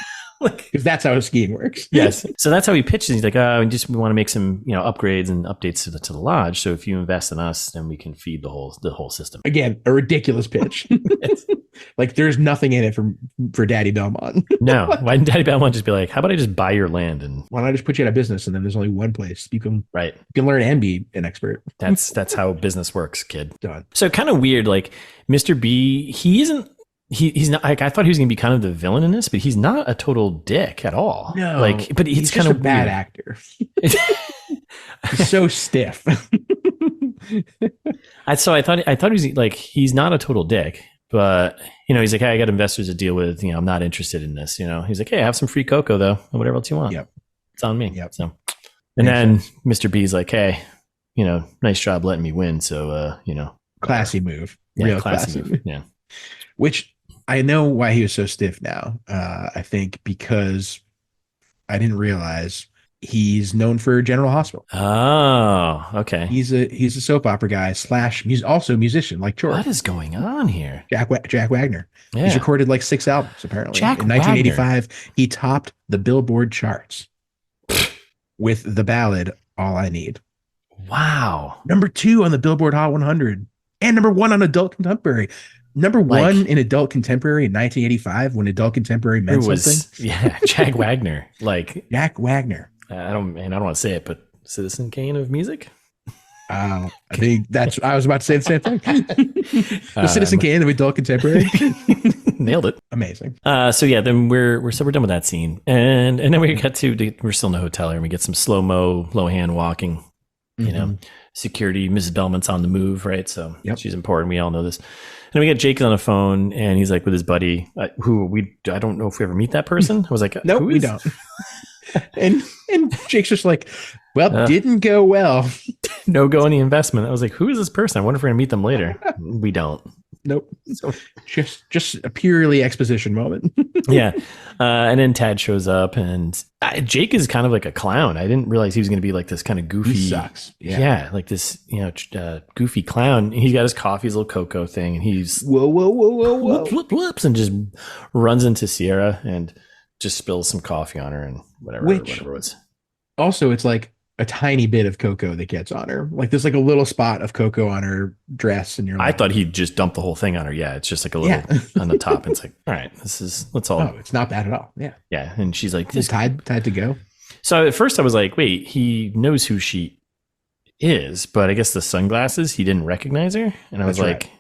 Because that's how skiing works. Yes. So that's how he pitches. He's like, oh, we want to make some, upgrades and updates to the lodge. So if you invest in us, then we can feed the whole system. Again, a ridiculous pitch. Like there's nothing in it for Daddy Belmont. No. Why didn't Daddy Belmont just be like, how about I just buy your land and why don't I just put you out of business and then there's only one place you can learn and be an expert. That's how business works, kid. Done. So kind of weird, like Mr. B, he isn't. He's not like I thought he was gonna be kind of the villain in this, but he's not a total dick at all. No, but he's kind of a bad actor. He's so stiff. I thought he was like he's not a total dick, but he's like, hey, I got investors to deal with. I'm not interested in this. He's like, hey, I have some free cocoa though, or whatever else you want. Yep, it's on me. Yep. So, and then Mr. B's like, hey, nice job letting me win. So, classy move, real classy move. Yeah, which. I know why he was so stiff now. I think because I didn't realize He's known for General Hospital. Oh, okay. He's a soap opera guy / also musician like Chord. What is going on here? Jack Wagner. Yeah. He's recorded like 6 albums apparently. In 1985, he topped the Billboard charts with the ballad "All I Need." Wow. Number 2 on the Billboard Hot 100 and number 1 on Adult Contemporary. Number 1 in Adult Contemporary in 1985 when Adult Contemporary meant something. Yeah, Jack Wagner. Jack Wagner. I don't want to say it, but Citizen Kane of music. I think I was about to say the same thing. The Citizen Kane of Adult Contemporary. Nailed it. Amazing. So yeah, then we're done with that scene, and then we get we're still in the hotel here, and we get some slow-mo Lohan walking. You know, security. Mrs. Belmont's on the move, right? So she's important. We all know this. And we get Jake on the phone, and he's like with his buddy, I don't know if we ever meet that person. I was like, nope, we don't. and Jake's just like, well, didn't go well. No go on the investment. I was like, who is this person? I wonder if we're gonna meet them later. We don't. Nope. So just a purely exposition moment. Yeah. And then Tad shows up, and Jake is kind of like a clown. I didn't realize he was going to be like this kind of goofy. He sucks. Yeah. Like this, goofy clown. He's got his coffee, his little cocoa thing, and he's whoa. Whoops, and just runs into Sierra and just spills some coffee on her and whatever it was. Also, it's like a tiny bit of cocoa that gets on her. Like there's like a little spot of cocoa on her dress, and you're like, I thought he'd just dump the whole thing on her. Yeah, it's just like a little on the top. And it's like, all right, let's all. Oh, it's not bad at all. Yeah. Yeah. And she's like, this tied to go. So at first I was like, wait, he knows who she is, but I guess the sunglasses, he didn't recognize her. And I was like,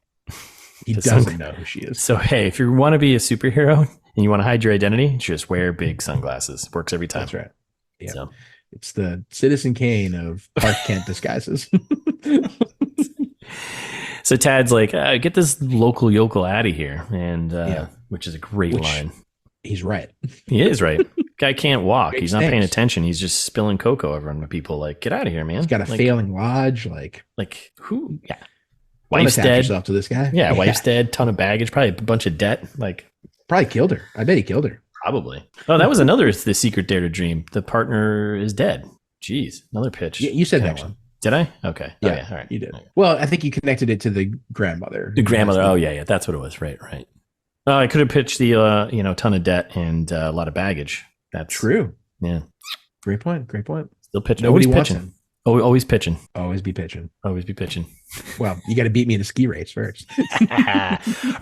he doesn't know who she is. So, hey, if you want to be a superhero and you want to hide your identity, just wear big sunglasses. Works every time. That's right. Yeah. So. It's the Citizen Kane of Clark Kent disguises. So Tad's like, get this local yokel out of here. And which is a great line. He's right. He is right. Guy can't walk. He's not thanks. paying attention. He's just spilling cocoa over on the people. Like, get out of here, man. He's got a failing lodge. Like who? Yeah. Wife's dead. Yourself to this guy. Yeah, wife's dead. Ton of baggage. Probably a bunch of debt. Like, probably killed her. I bet he killed her. Probably. Oh, that was another The Secret Dare to Dream. The partner is dead. Jeez, another pitch. Yeah, you said that one. Did I? Okay. Yeah, oh, yeah. All right. You did. Well, I think you connected it to the grandmother. The grandmother. Oh, yeah. That's what it was. Right. Oh, I could have pitched the ton of debt and a lot of baggage. That's true. Yeah. Great point. Still pitching. Nobody always wants pitching. him. Always pitching. Always be pitching. Always be pitching. Well, you got to beat me in a ski race first. All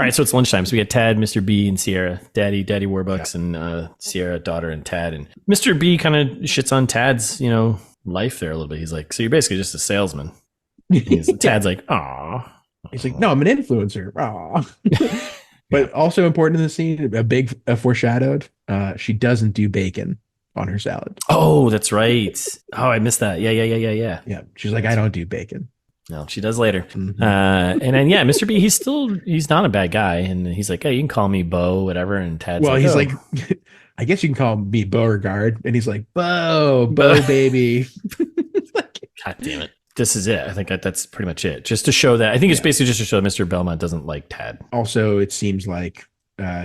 right, so it's lunchtime. So we got Tad, Mr. B, and Sierra. Daddy Warbucks, and Sierra, daughter, and Tad. And Mr. B kind of shits on Tad's, life there a little bit. He's like, so you're basically just a salesman. Tad's like, aw. He's like, no, I'm an influencer. Aw. But also important in the scene, a big foreshadowed, she doesn't do bacon on her salad. Oh, that's right. Oh, I missed that. Yeah. Yeah. She's like, I don't do bacon. No, she does later. Mm-hmm. And then, Mr. B, he's not a bad guy. And he's like, hey, you can call me Bo, whatever. And Tad's he's like, I guess you can call me Beauregard. And he's like, Bo, baby. God damn it. This is it. I think that's pretty much it. Just to show that. I think it's basically just to show that Mr. Belmont doesn't like Tad. Also, it seems like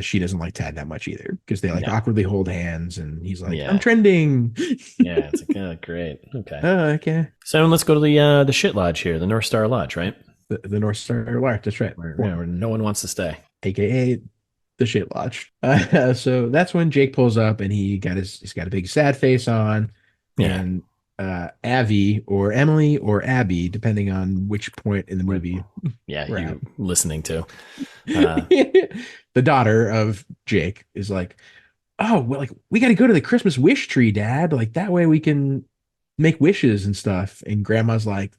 she doesn't like Tad that much either, because they awkwardly hold hands, and he's like, I'm trending. Yeah, it's like, oh, great. Okay. Okay. So let's go to the shit lodge here, the North Star Lodge, right? The North Star Lodge, that's right. Where no one wants to stay. AKA the shit lodge. So that's when Jake pulls up, and he's got a big sad face on, and Avi or Emily or Abby, depending on which point in the movie. Yeah, you're listening to. The daughter of Jake is like, oh, well, like, we got to go to the Christmas wish tree, Dad. Like, that way we can make wishes and stuff. And Grandma's like,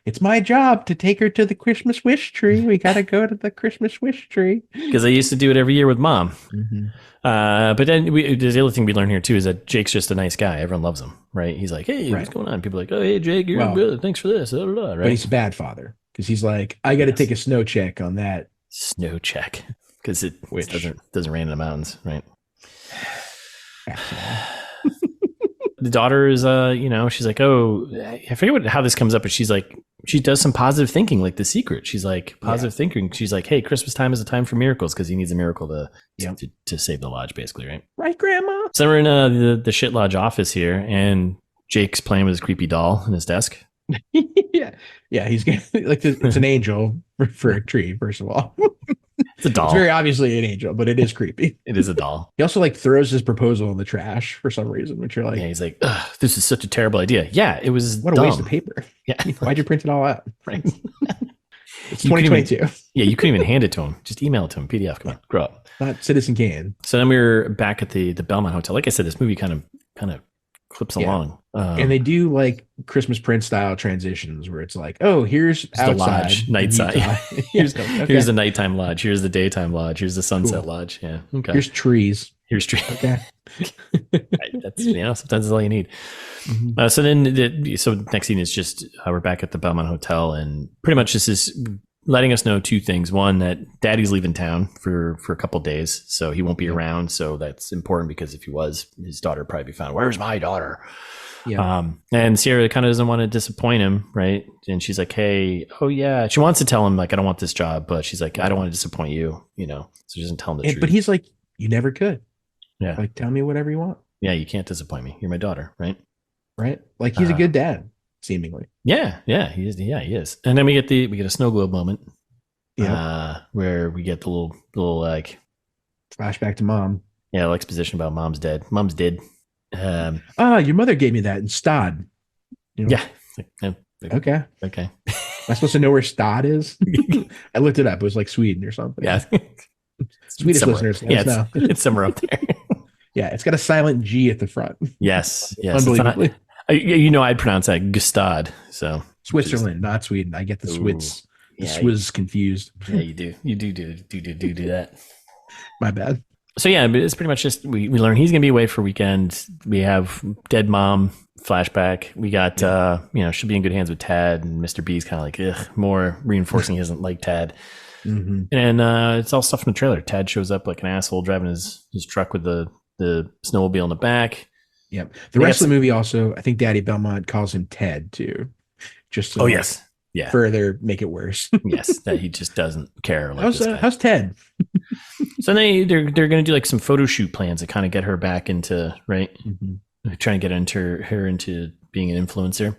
it's my job to take her to the Christmas wish tree. We got to go to the Christmas wish tree. Because I used to do it every year with Mom. Mm-hmm. But then the other thing we learn here too is that Jake's just a nice guy. Everyone loves him, right? He's like, hey, what's going on? People are like, oh, hey, Jake, you're good. Thanks for this. Right? But he's a bad father, because he's like, I got to take a snow check on that. Snow check. Because it doesn't rain in the mountains, right? The daughter is, she's like, oh, I forget how this comes up, but she's like, she does some positive thinking, like The Secret. She's like, positive thinking. She's like, hey, Christmas time is a time for miracles, because he needs a miracle to save the lodge, basically, right? Right, Grandma? So we're in the shit lodge office here, and Jake's playing with his creepy doll in his desk. Yeah. He's like it's an angel for a tree. First of all, it's a doll. It's very obviously an angel, but it is creepy. It is a doll. He also like throws his proposal in the trash for some reason, which you're like, he's like, this is such a terrible idea. Yeah, it was. What a waste of paper. Yeah, why'd you print it all out? Right. It's 2022. You couldn't even hand it to him. Just email it to him. PDF. Come on, grow up. Not Citizen Kane. So then we were back at the Belmont Hotel. Like I said, this movie kind of clips along. And they do like Christmas Prince style transitions where it's like, oh, here's outside, the lodge, night side. Here's the nighttime lodge. Here's the daytime lodge. Here's the sunset lodge. Yeah. Okay. Here's trees. Okay. Right. That's sometimes that's all you need. Mm-hmm. So next scene is just we're back at the Belmont Hotel, and pretty much this is letting us know two things. One, that Daddy's leaving town for a couple of days, so he won't be around. So that's important because if he was, his daughter would probably be found. Where's my daughter? Yeah. And Sierra kind of doesn't want to disappoint him, right? And she's like, hey, oh yeah. She wants to tell him like, I don't want this job, but she's like, I don't want to disappoint you, So she doesn't tell him the truth. But he's like, you never could. Yeah. Like, tell me whatever you want. Yeah, you can't disappoint me. You're my daughter, right? Right. Like he's a good dad, seemingly. Yeah, he is. Yeah, he is. And then we get a snow globe moment. Yeah. Where we get the little like flashback to mom. Yeah, like exposition about mom's dead. Mom's dead. Your mother gave me that in Stad. Yeah. Okay. Am I supposed to know where Stad is? I looked it up. It was like Sweden or something. Yeah. Swedish listeners. Yeah, it's somewhere up there. Yeah, it's got a silent G at the front. Yes. Unbelievably. I'd pronounce that Gustad. So Switzerland, not Sweden. I get the Switz. The Swizz confused. Yeah, you do. You do that. My bad. So yeah, but it's pretty much just we learn he's gonna be away for a weekend. We have dead mom flashback. We got she'll be in good hands with Tad, and Mr. B's kind of like more reinforcing he doesn't like Tad. Mm-hmm. And it's all stuff in the trailer. Tad shows up like an asshole driving his truck with the snowmobile in the back. Yep. The rest of the movie also, I think Daddy Belmont calls him Ted too. Just to yes. Yeah. Further make it worse. Yes, that he just doesn't care. Like how's Ted? So they're going to do like some photo shoot plans to kind of get her back into trying to get her into being an influencer.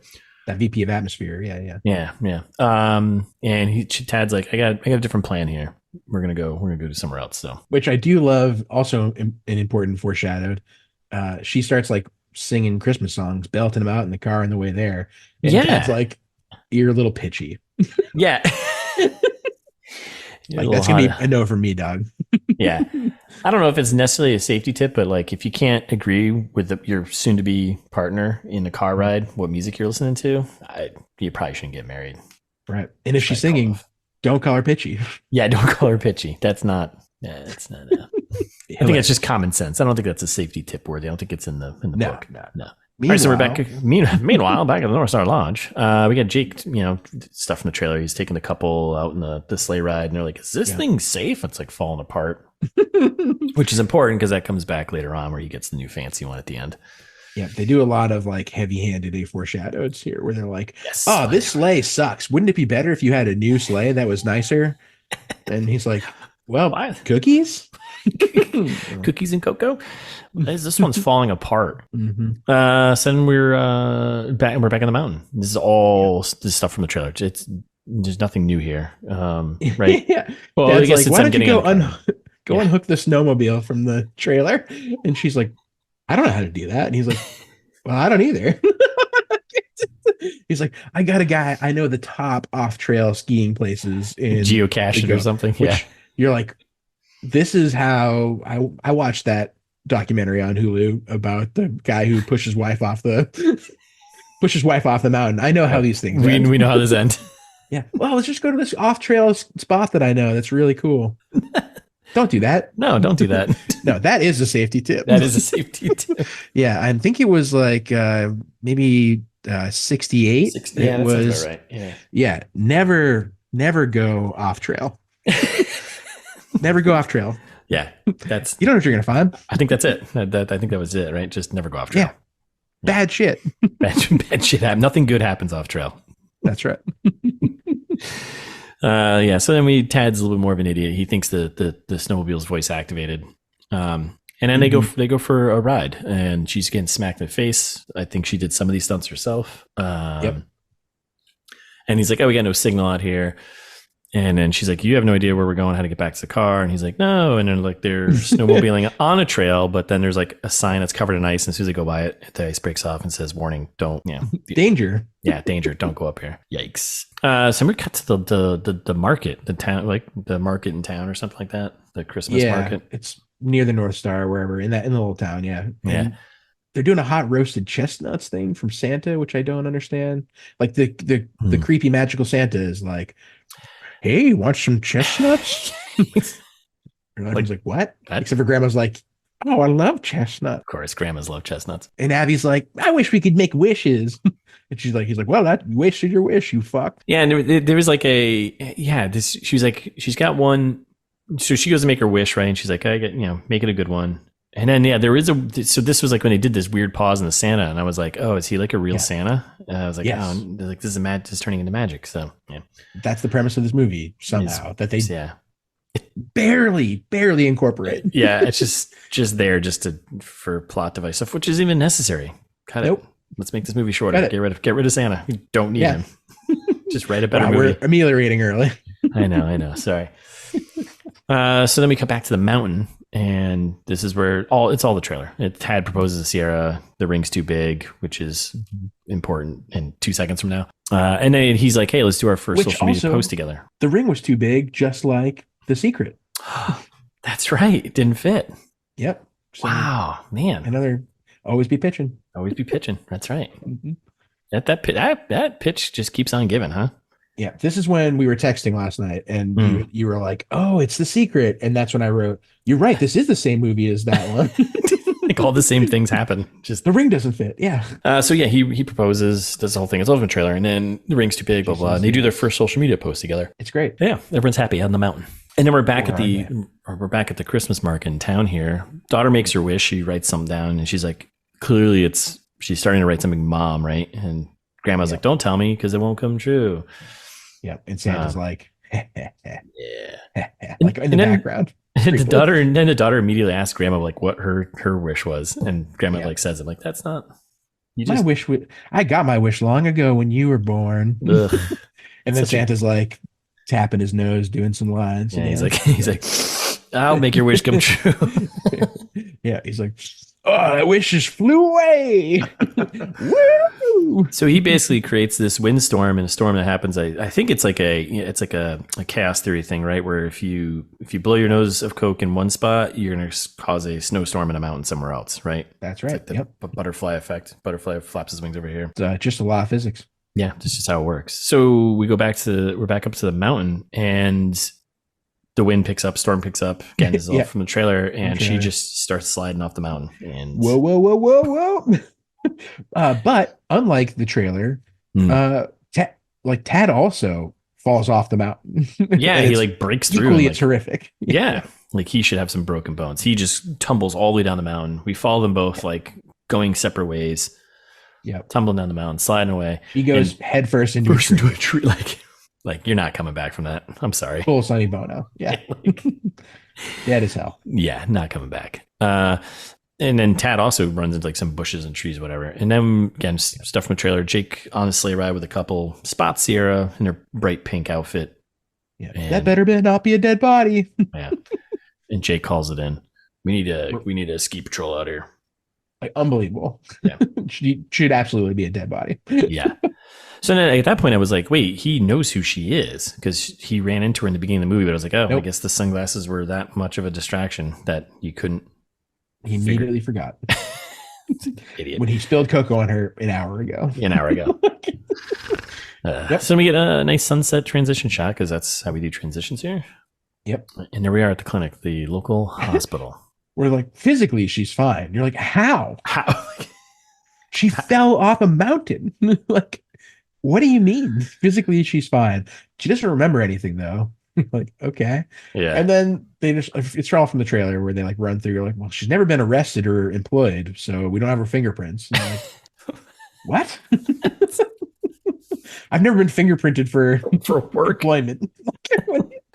That VP of atmosphere. Yeah. And Tad's like, I got a different plan here. We're gonna go to somewhere else. So, which I do love. Also, an important foreshadowed. She starts like singing Christmas songs, belting them out in the car on the way there. And Tad's like, you're a little pitchy. Yeah. Like that's gonna be a no from me, dog. Yeah. I don't know if it's necessarily a safety tip, but like if you can't agree with your soon-to-be partner in a car ride, what music you're listening to, you probably shouldn't get married. Right. And if she's singing, don't call her pitchy. Yeah, don't call her pitchy. That's not. Yeah, it's not. I think it's just common sense. I don't think that's a safety tip worthy. I don't think it's in the book. No. All right, so we're back. Meanwhile, back at the North Star Lodge, we got Jake, stuff in the trailer. He's taking the couple out in the sleigh ride, and they're like, is this thing safe? It's like falling apart, which is important because that comes back later on where he gets the new fancy one at the end. Yeah, they do a lot of like heavy-handed foreshadows here where they're like, this sleigh sucks. Wouldn't it be better if you had a new sleigh that was nicer? And he's like, well, cookies? Cookies and cocoa? This one's falling apart. Mm-hmm. So then we're back in the mountain. This is all this stuff from the trailer. There's nothing new here. Right? Yeah. Well, I guess like, why don't you go unhook the snowmobile from the trailer? And she's like, I don't know how to do that. And he's like, well, I don't either. He's like, I got a guy. I know the top off-trail skiing places in geocache it or something. Yeah. You're like, this is how I watched that documentary on Hulu about the guy who pushed his wife off the mountain. I know how these things end. We know how this end. Yeah. Well, let's just go to this off-trail spot that I know. That's really cool. Don't do that. No, don't do that. No, that is a safety tip. That is a safety tip. Yeah, I think it was like maybe 68. Yeah, that sounds about right. Yeah. Yeah. Never go off trail. Never go off trail. Yeah. You don't know what you're gonna find. I think that's it. I think that was it, right? Just never go off trail. Yeah. Bad shit. Bad shit happens. Nothing good happens off trail. That's right. So then Tad's a little bit more of an idiot. He thinks the snowmobile's voice activated. And And then they go for a ride, and she's getting smacked in the face. I think she did some of these stunts herself. And he's like, "Oh, we got no signal out here." And then she's like, "You have no idea where we're going, how to get back to the car." And he's like, "No." And then like they're snowmobiling on a trail, but then there's like a sign that's covered in ice. And as soon as they go by it, the ice breaks off and says, "Warning, don't, danger." Yeah, danger, don't go up here. Yikes. So we cut to the market, the town, like the market in town or something like that. The Christmas market. It's near the North Star, wherever in the little town. Yeah. Yeah. They're doing a hot roasted chestnuts thing from Santa, which I don't understand. Like the creepy magical Santa is like, "Hey, want some chestnuts?" Everyone's like, "What?" Except for Grandma's like, "Oh, I love chestnuts." Of course, grandmas love chestnuts. And Abby's like, "I wish we could make wishes." And he's like, "Well, that wasted your wish, you fuck." Yeah, and there was like she was like, she's got one. So she goes to make her wish, right? And she's like, "I get, make it a good one." And then so this was like when they did this weird pause in the Santa, and I was like, "Oh, is he like a real Santa?" And I was like, "Oh, like this is turning into magic." So yeah, that's the premise of this movie somehow that they barely incorporate. Yeah, it's just there for plot device stuff, which isn't even necessary. Cut it. Let's make this movie shorter. Get rid of Santa. You don't need him. Just write a better movie. We're ameliorating early. I know. Sorry. So then we come back to the mountain, and this is where it's all the trailer. Tad proposes to Sierra. The ring's too big, which is important. In 2 seconds from now, and then he's like, "Hey, let's do our first social media post together." The ring was too big, just like The Secret. That's right. It didn't fit. Yep. So wow, man. Another always be pitching. Always be pitching. That's right. Mm-hmm. That pitch just keeps on giving, huh? Yeah. This is when we were texting last night, and you were like, "Oh, it's The Secret," and that's when I wrote, "You're right. This is the same movie as that one." Like all the same things happen. Just the ring doesn't fit. Yeah. So yeah, he proposes. Does the whole thing. It's all in a trailer, and then the ring's too big. Blah blah. And they do their first social media post together. It's great. Yeah, everyone's happy on the mountain. And then we're back at the Christmas market in town here. Daughter makes her wish. She writes something down, and she's like, clearly she's starting to write something, Mom, right? And Grandma's like, "Don't tell me because it won't come true." Yeah, and Santa's like, yeah, like in the background. And the daughter immediately asks Grandma like what her wish was, and Grandma like says it like, "That's not my wish. I got my wish long ago when you were born." And then Santa's like tapping his nose, doing some lines. Yeah, he's like, "I'll make your wish come true." Yeah, he's like, "Oh, that wish just flew away." Woo! So he basically creates this windstorm, and a storm that happens. I think it's like a chaos theory thing, right? Where if you blow your nose of Coke in one spot, you're going to cause a snowstorm in a mountain somewhere else, right? That's right. It's like the butterfly effect. Butterfly flaps his wings over here. It's just a law of physics. Yeah, that's just how it works. So we're back up to the mountain, and the wind picks up, storm picks up. Again, this is all from the trailer, and she just starts sliding off the mountain. And whoa. But unlike the trailer, Tad also falls off the mountain. Yeah, he like breaks through. Equally, it's horrific. Yeah, like he should have some broken bones. He just tumbles all the way down the mountain. We follow them both, like going separate ways. Yeah, tumbling down the mountain, sliding away. He goes headfirst into a tree. Like you're not coming back from that. I'm sorry. Full Sonny Bono. Yeah, dead as hell. Yeah, not coming back. And then Tad also runs into like some bushes and trees, whatever. And then again, stuff from the trailer. Jake on a sleigh ride with a couple, spots Sierra in her bright pink outfit. Yeah, that better not be a dead body. Yeah, and Jake calls it in. We need a ski patrol out here. Like unbelievable. Yeah, she should absolutely be a dead body. Yeah. So then at that point, I was like, wait, he knows who she is because he ran into her in the beginning of the movie. But I was like, I guess the sunglasses were that much of a distraction that you couldn't. He immediately forgot. Idiot. When he spilled cocoa on her an hour ago. So we get a nice sunset transition shot because that's how we do transitions here. Yep. And there we are at the clinic, the local hospital. We're like, physically, she's fine. You're like, how? She How? fell off a mountain. Like, what do you mean? Physically, she's fine. She doesn't remember anything, though. Like, okay. Yeah. And then it's all from the trailer where they like run through. You're like, well, she's never been arrested or employed, so we don't have her fingerprints. Like, what? I've never been fingerprinted for work employment.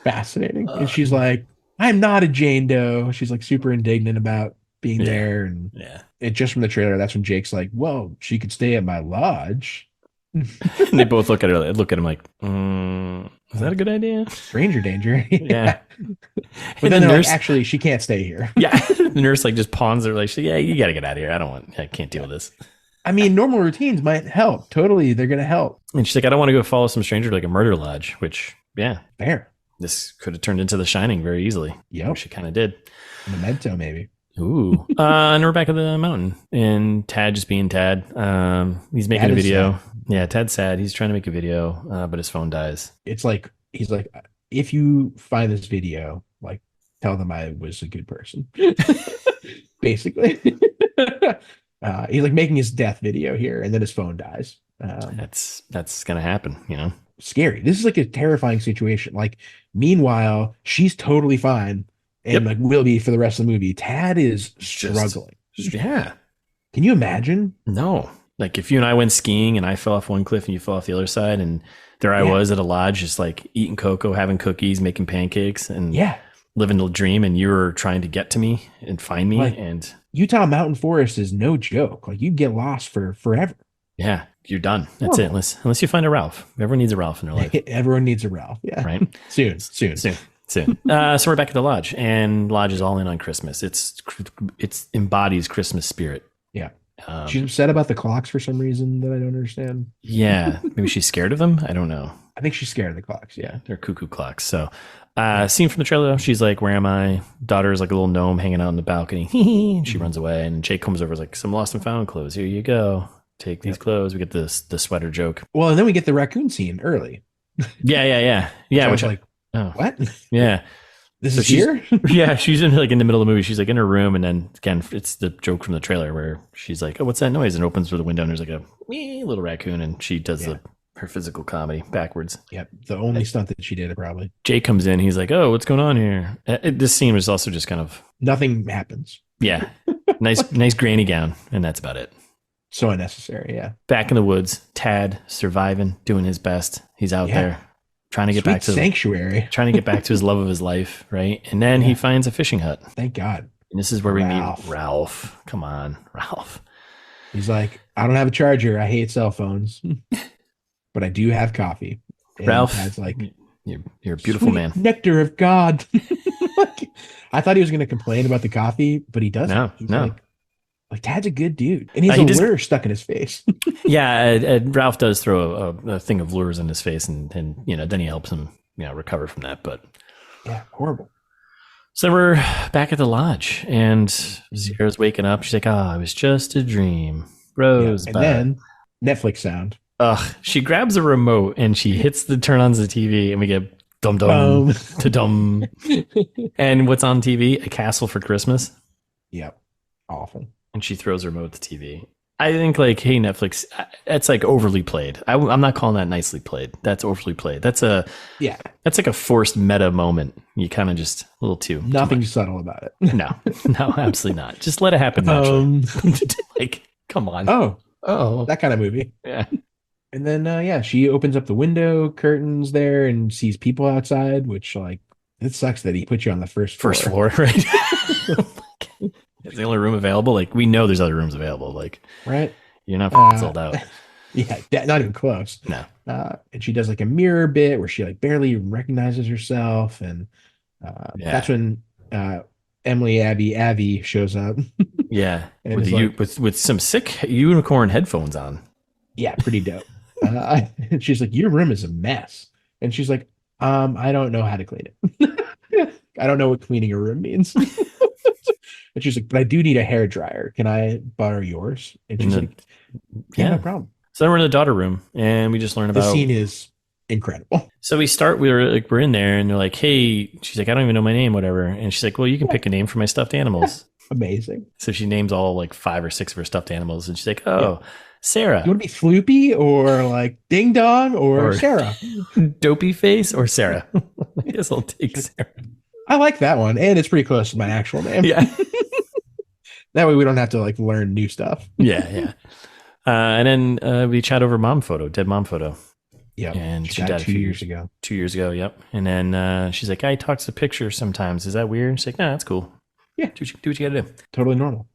Fascinating. And she's like, I'm not a Jane Doe. She's like super indignant about being there. And it just from the trailer, that's when Jake's like, well, she could stay at my lodge. And they both look at him like, is that a good idea? Stranger danger. Yeah. But then the nurse, like, actually, she can't stay here. Yeah. The nurse like just pawns her, like, yeah, you got to get out of here. I can't deal with this. I mean, normal routines might help. Totally. They're going to help. And she's like, I don't want to go follow some stranger to like a murder lodge, which, fair. This could have turned into The Shining very easily. Yep. She kind of did. Memento, maybe. Ooh. And we're back at the mountain. And Tad just being Tad. He's making a video. Sad. Yeah, Tad's sad. He's trying to make a video, but his phone dies. It's like, he's like, if you find this video, like, tell them I was a good person. Basically. He's like making his death video here, and then his phone dies. That's gonna happen, you know. Scary. This is like a terrifying situation. Like, meanwhile, she's totally fine, and like will be for the rest of the movie. Tad is struggling. Can you imagine? No. Like if you and I went skiing, and I fell off one cliff, and you fell off the other side, and there I was at a lodge, just like eating cocoa, having cookies, making pancakes, and living the dream, and you were trying to get to me and find me, like, and Utah Mountain Forest is no joke. Like, you get lost for forever. Yeah, you're done. That's it. Unless you find a Ralph. Everyone needs a Ralph in their life. Everyone needs a Ralph. Yeah. Right. Soon. So we're back at the lodge, and Lodge is all in on Christmas. It's embodies Christmas spirit. Yeah. She's upset about the clocks for some reason that I don't understand. Yeah. Maybe she's scared of them. I don't know. I think she's scared of the clocks. Yeah. They're cuckoo clocks. So, scene from the trailer, she's like, where am I? Daughter is like a little gnome hanging out on the balcony. And she runs away, and Jake comes over, is like, some lost and found clothes. Here you go. Take these clothes. We get the sweater joke. Well, and then we get the raccoon scene early. Yeah. Which like, what? Yeah. This is here? Yeah, she's in the middle of the movie. She's like in her room, and then again, it's the joke from the trailer where she's like, "Oh, what's that noise?" and opens through the window, and there's like a little raccoon, and she does her physical comedy backwards. Yep, the only stunt that she did probably. Jake comes in. He's like, "Oh, what's going on here?" This scene was also just kind of nothing happens. Yeah, nice granny gown, and that's about it. So unnecessary. Yeah. Back in the woods, Tad surviving, doing his best. He's out there. Trying to get back to sanctuary, trying to get back to his love of his life, right? And then he finds a fishing hut. Thank God. And this is where we meet Ralph. Come on, Ralph. He's like, I don't have a charger. I hate cell phones, but I do have coffee. And Ralph, Tad's like, you're a beautiful man. Nectar of God. I thought he was going to complain about the coffee, but he doesn't. No. Like Tad's a good dude, and he has a lure stuck in his face. Yeah, Ralph does throw a thing of lures in his face, and then he helps him recover from that. But horrible. So we're back at the lodge, and Sierra's waking up. She's like, "Ah, it was just a dream." Rose, and then Netflix sound. She grabs a remote and she hits the turn on the TV, and we get dum dum to dum. And what's on TV? A Castle for Christmas. Yep, awful. And she throws her remote at the TV. I think like, hey, Netflix, that's like overly played. I'm not calling that nicely played. That's overly played. That's like a forced meta moment. You kind of just a little nothing subtle about it. No, absolutely not. Just let it happen naturally. Like, come on. Oh, that kind of movie. Yeah. And then she opens up the window curtains there and sees people outside, which like it sucks that he put you on the first floor, right? It's the only room available. Like, we know there's other rooms available. Like, right? You're not sold out. Yeah, not even close. No. And she does like a mirror bit where she like barely recognizes herself, and that's when Emily Abby shows up. Yeah, with some sick unicorn headphones on. Yeah, pretty dope. And she's like, "Your room is a mess," and she's like, "I don't know how to clean it. I don't know what cleaning a room means." And she's like, "But I do need a hair dryer. Can I borrow yours?" And she's like, "Yeah, no problem." So then we're in the daughter room, and we just learn about. The scene is incredible. So we're in there, and they're like, "Hey," she's like, "I don't even know my name, whatever." And she's like, "Well, you can pick a name for my stuffed animals." Amazing. So she names all like 5 or 6 of her stuffed animals, and she's like, "Oh, Sarah. You want to be Floopy or like Ding Dong or Sarah? Dopey Face or Sarah?" I guess I'll take Sarah. I like that one, and it's pretty close to my actual name. Yeah. That way we don't have to like learn new stuff. Yeah. And then we chat over dead mom photo. Yeah. And she died 2 years ago. 2 years ago, yep. And then she's like, "I talk to pictures sometimes. Is that weird?" She's like, "No, that's cool." Yeah. Do what you gotta do. Totally normal.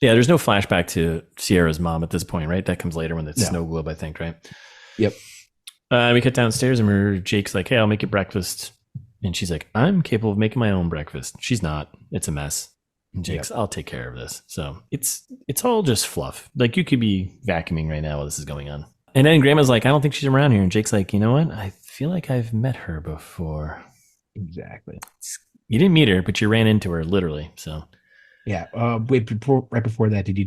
Yeah, there's no flashback to Sierra's mom at this point, right? That comes later when it's No. snow globe, I think, right? Yep. We get downstairs and Jake's like, hey, I'll make you breakfast. And she's like, I'm capable of making my own breakfast. She's not. It's a mess. And Jake's, I'll take care of this. So it's all just fluff. Like, you could be vacuuming right now while this is going on. And then Grandma's like, I don't think she's around here. And Jake's like, you know what? I feel like I've met her before. Exactly. You didn't meet her, but you ran into her literally. So yeah. Wait, right before that, did you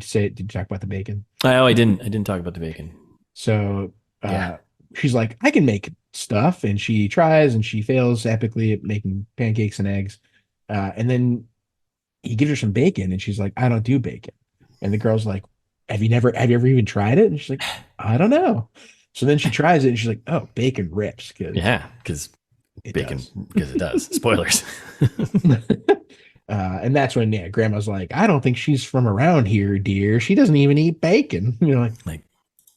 talk about the bacon? Oh, I didn't talk about the bacon. So she's like, I can make stuff, and she tries and she fails epically at making pancakes and eggs. And then he gives her some bacon, and she's like, I don't do bacon. And the girl's like, have you ever even tried it? And she's like, I don't know. So then she tries it, and she's like, oh, bacon rips. Because bacon, because it does. Spoilers. And that's when Grandma's like, I don't think she's from around here, dear. She doesn't even eat bacon. Like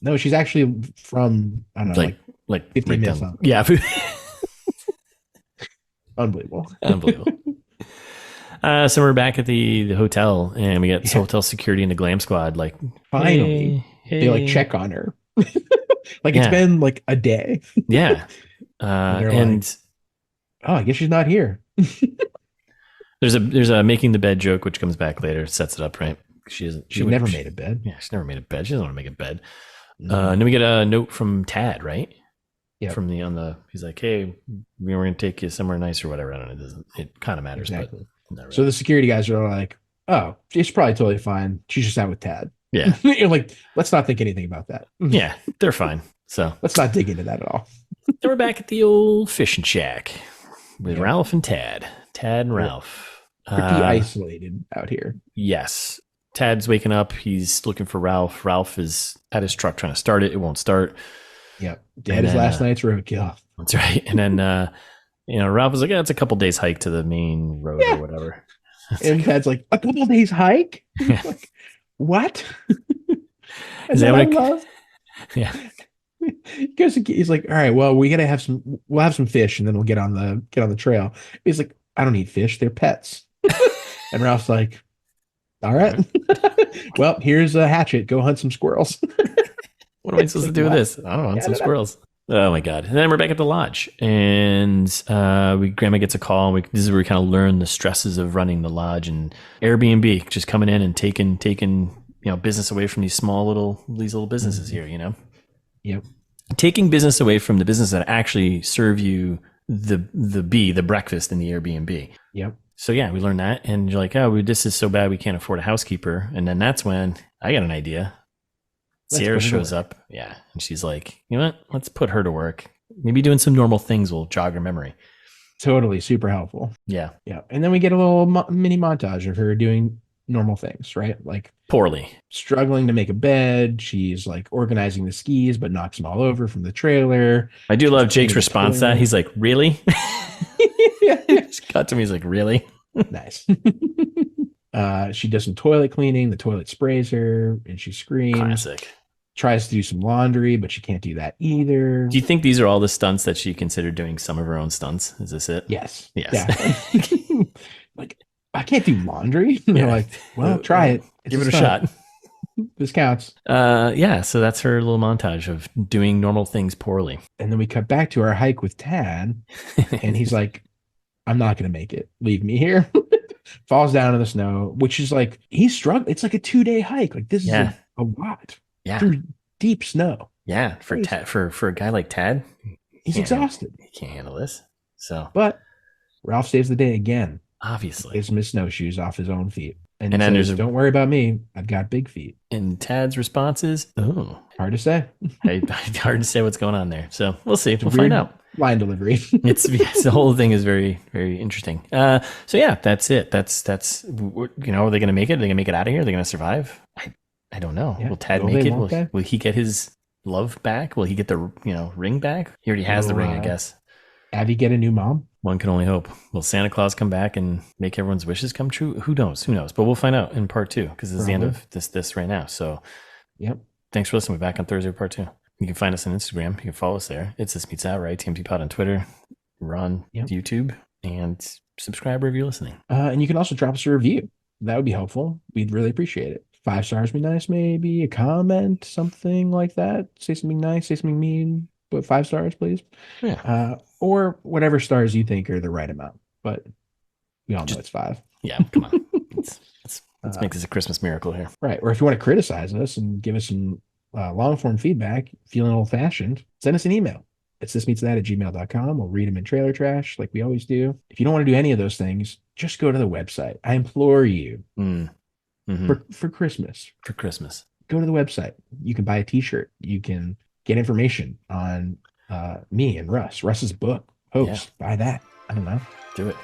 no, she's actually from, I don't know, like 15 minutes on. Yeah. Unbelievable. So we're back at the hotel, and we got hotel security and the glam squad. Like, finally, they like check on her. Like, it's been like a day. Yeah. And like, oh, I guess she's not here. There's a making the bed joke, which comes back later. Sets it up, right? She never made a bed. Yeah, she's never made a bed. She doesn't want to make a bed. And then we get a note from Tad, right? Yeah. From he's like, hey, we're going to take you somewhere nice or whatever. I don't know. It kind of matters. Exactly. But really. So the security guys are like, oh, she's probably totally fine. She's just out with Tad. Yeah. You're like, let's not think anything about that. Yeah, they're fine. So let's not dig into that at all. Then we're back at the old fishing shack with Ralph and Tad. Tad and Ralph. Pretty isolated out here. Yes. Tad's waking up. He's looking for Ralph. Ralph is at his truck trying to start it. It won't start. Yep. Dad is last night's roadkill. That's right. And then, Ralph was like, it's a couple days hike to the main road or whatever. And Tad's like, a couple days hike? Like, what? Is that what yeah. He's like, all right, well, we'll have some fish, and then we'll get on the trail. He's like, I don't eat fish. They're pets. And Ralph's like, all right. Well, here's a hatchet. Go hunt some squirrels. What am I supposed to do with this? I don't know. Hunt some squirrels. Oh my God. And then we're back at the lodge, and Grandma gets a call. This is where we kind of learn the stresses of running the lodge, and Airbnb just coming in and taking business away from these little businesses here, Yep. Taking business away from the business that actually serve you the breakfast in the Airbnb. Yep. So we learned that, and you're like, oh, this is so bad we can't afford a housekeeper. And then that's when I got an idea. Sierra shows up. Yeah. And she's like, you know what? Let's put her to work. Maybe doing some normal things will jog her memory. Totally. Super helpful. Yeah. Yeah. And then we get a little mini montage of her doing normal things, right? Like poorly. Struggling to make a bed. She's like organizing the skis, but knocks them all over from the trailer. I do love Jake's response to that. He's like, really? Just cut to me. He's like, really? Nice. She does some toilet cleaning. The toilet sprays her and she screams. Classic. Tries to do some laundry, but she can't do that either. Do you think these are all the stunts that she considered doing some of her own stunts? Is this it? Yes. Yes. Yeah. Like, I can't do laundry. They're like, well, try it. Give it a shot. This counts. So that's her little montage of doing normal things poorly. And then we cut back to our hike with Tad, and he's like, I'm not going to make it. Leave me here. Falls down in the snow, which is like, he's struggling. It's like a 2-day hike. Like, this is a lot. Yeah. Through deep snow. Yeah. For a guy like Tad, he's exhausted. He can't handle this. So, but Ralph saves the day again. Obviously. Gives him his snowshoes off his own feet. And then says, don't worry about me. I've got big feet. And Tad's response is, oh. Hard to say. Hard to say what's going on there. So we'll see. We'll find out. Line delivery. It's the whole thing is very, very interesting. So that's it. That's are they going to make it? Are they going to make it out of here? Are they going to survive? I don't know. Yeah. Will Tad make it? Will he get his love back? Will he get the ring back? He already has the ring, I guess. Abby get a new mom? One can only hope. Will Santa Claus come back and make everyone's wishes come true? Who knows? But we'll find out in part 2 because this is the end of this right now. So, yep. Thanks for listening. We're back on Thursday with part 2. You can find us on Instagram. You can follow us there. It's This Meets Out, right? ITMT Pod on Twitter. We're on YouTube, and subscribe wherever you're listening. And you can also drop us a review. that would be helpful. We'd really appreciate it. 5 stars would be nice, maybe a comment, something like that. Say something nice, say something mean, but 5 stars, please. Yeah. Or whatever stars you think are the right amount. But we all know it's 5. Yeah, come on. Let's make this a Christmas miracle here. Right. Or if you want to criticize us and give us some long form feedback, feeling old fashioned, send us an email. It's thismeetsthat@gmail.com. We'll read them in trailer trash like we always do. If you don't want to do any of those things, just go to the website. I implore you for Christmas. For Christmas. Go to the website. You can buy a t-shirt. You can get information on me and Russ. Russ's book. Hopes. Buy that. I don't know. Do it.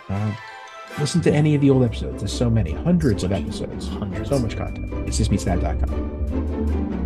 Listen to any of the old episodes. There's so many. Hundreds of episodes. So much content. It's thismeetsthat.com.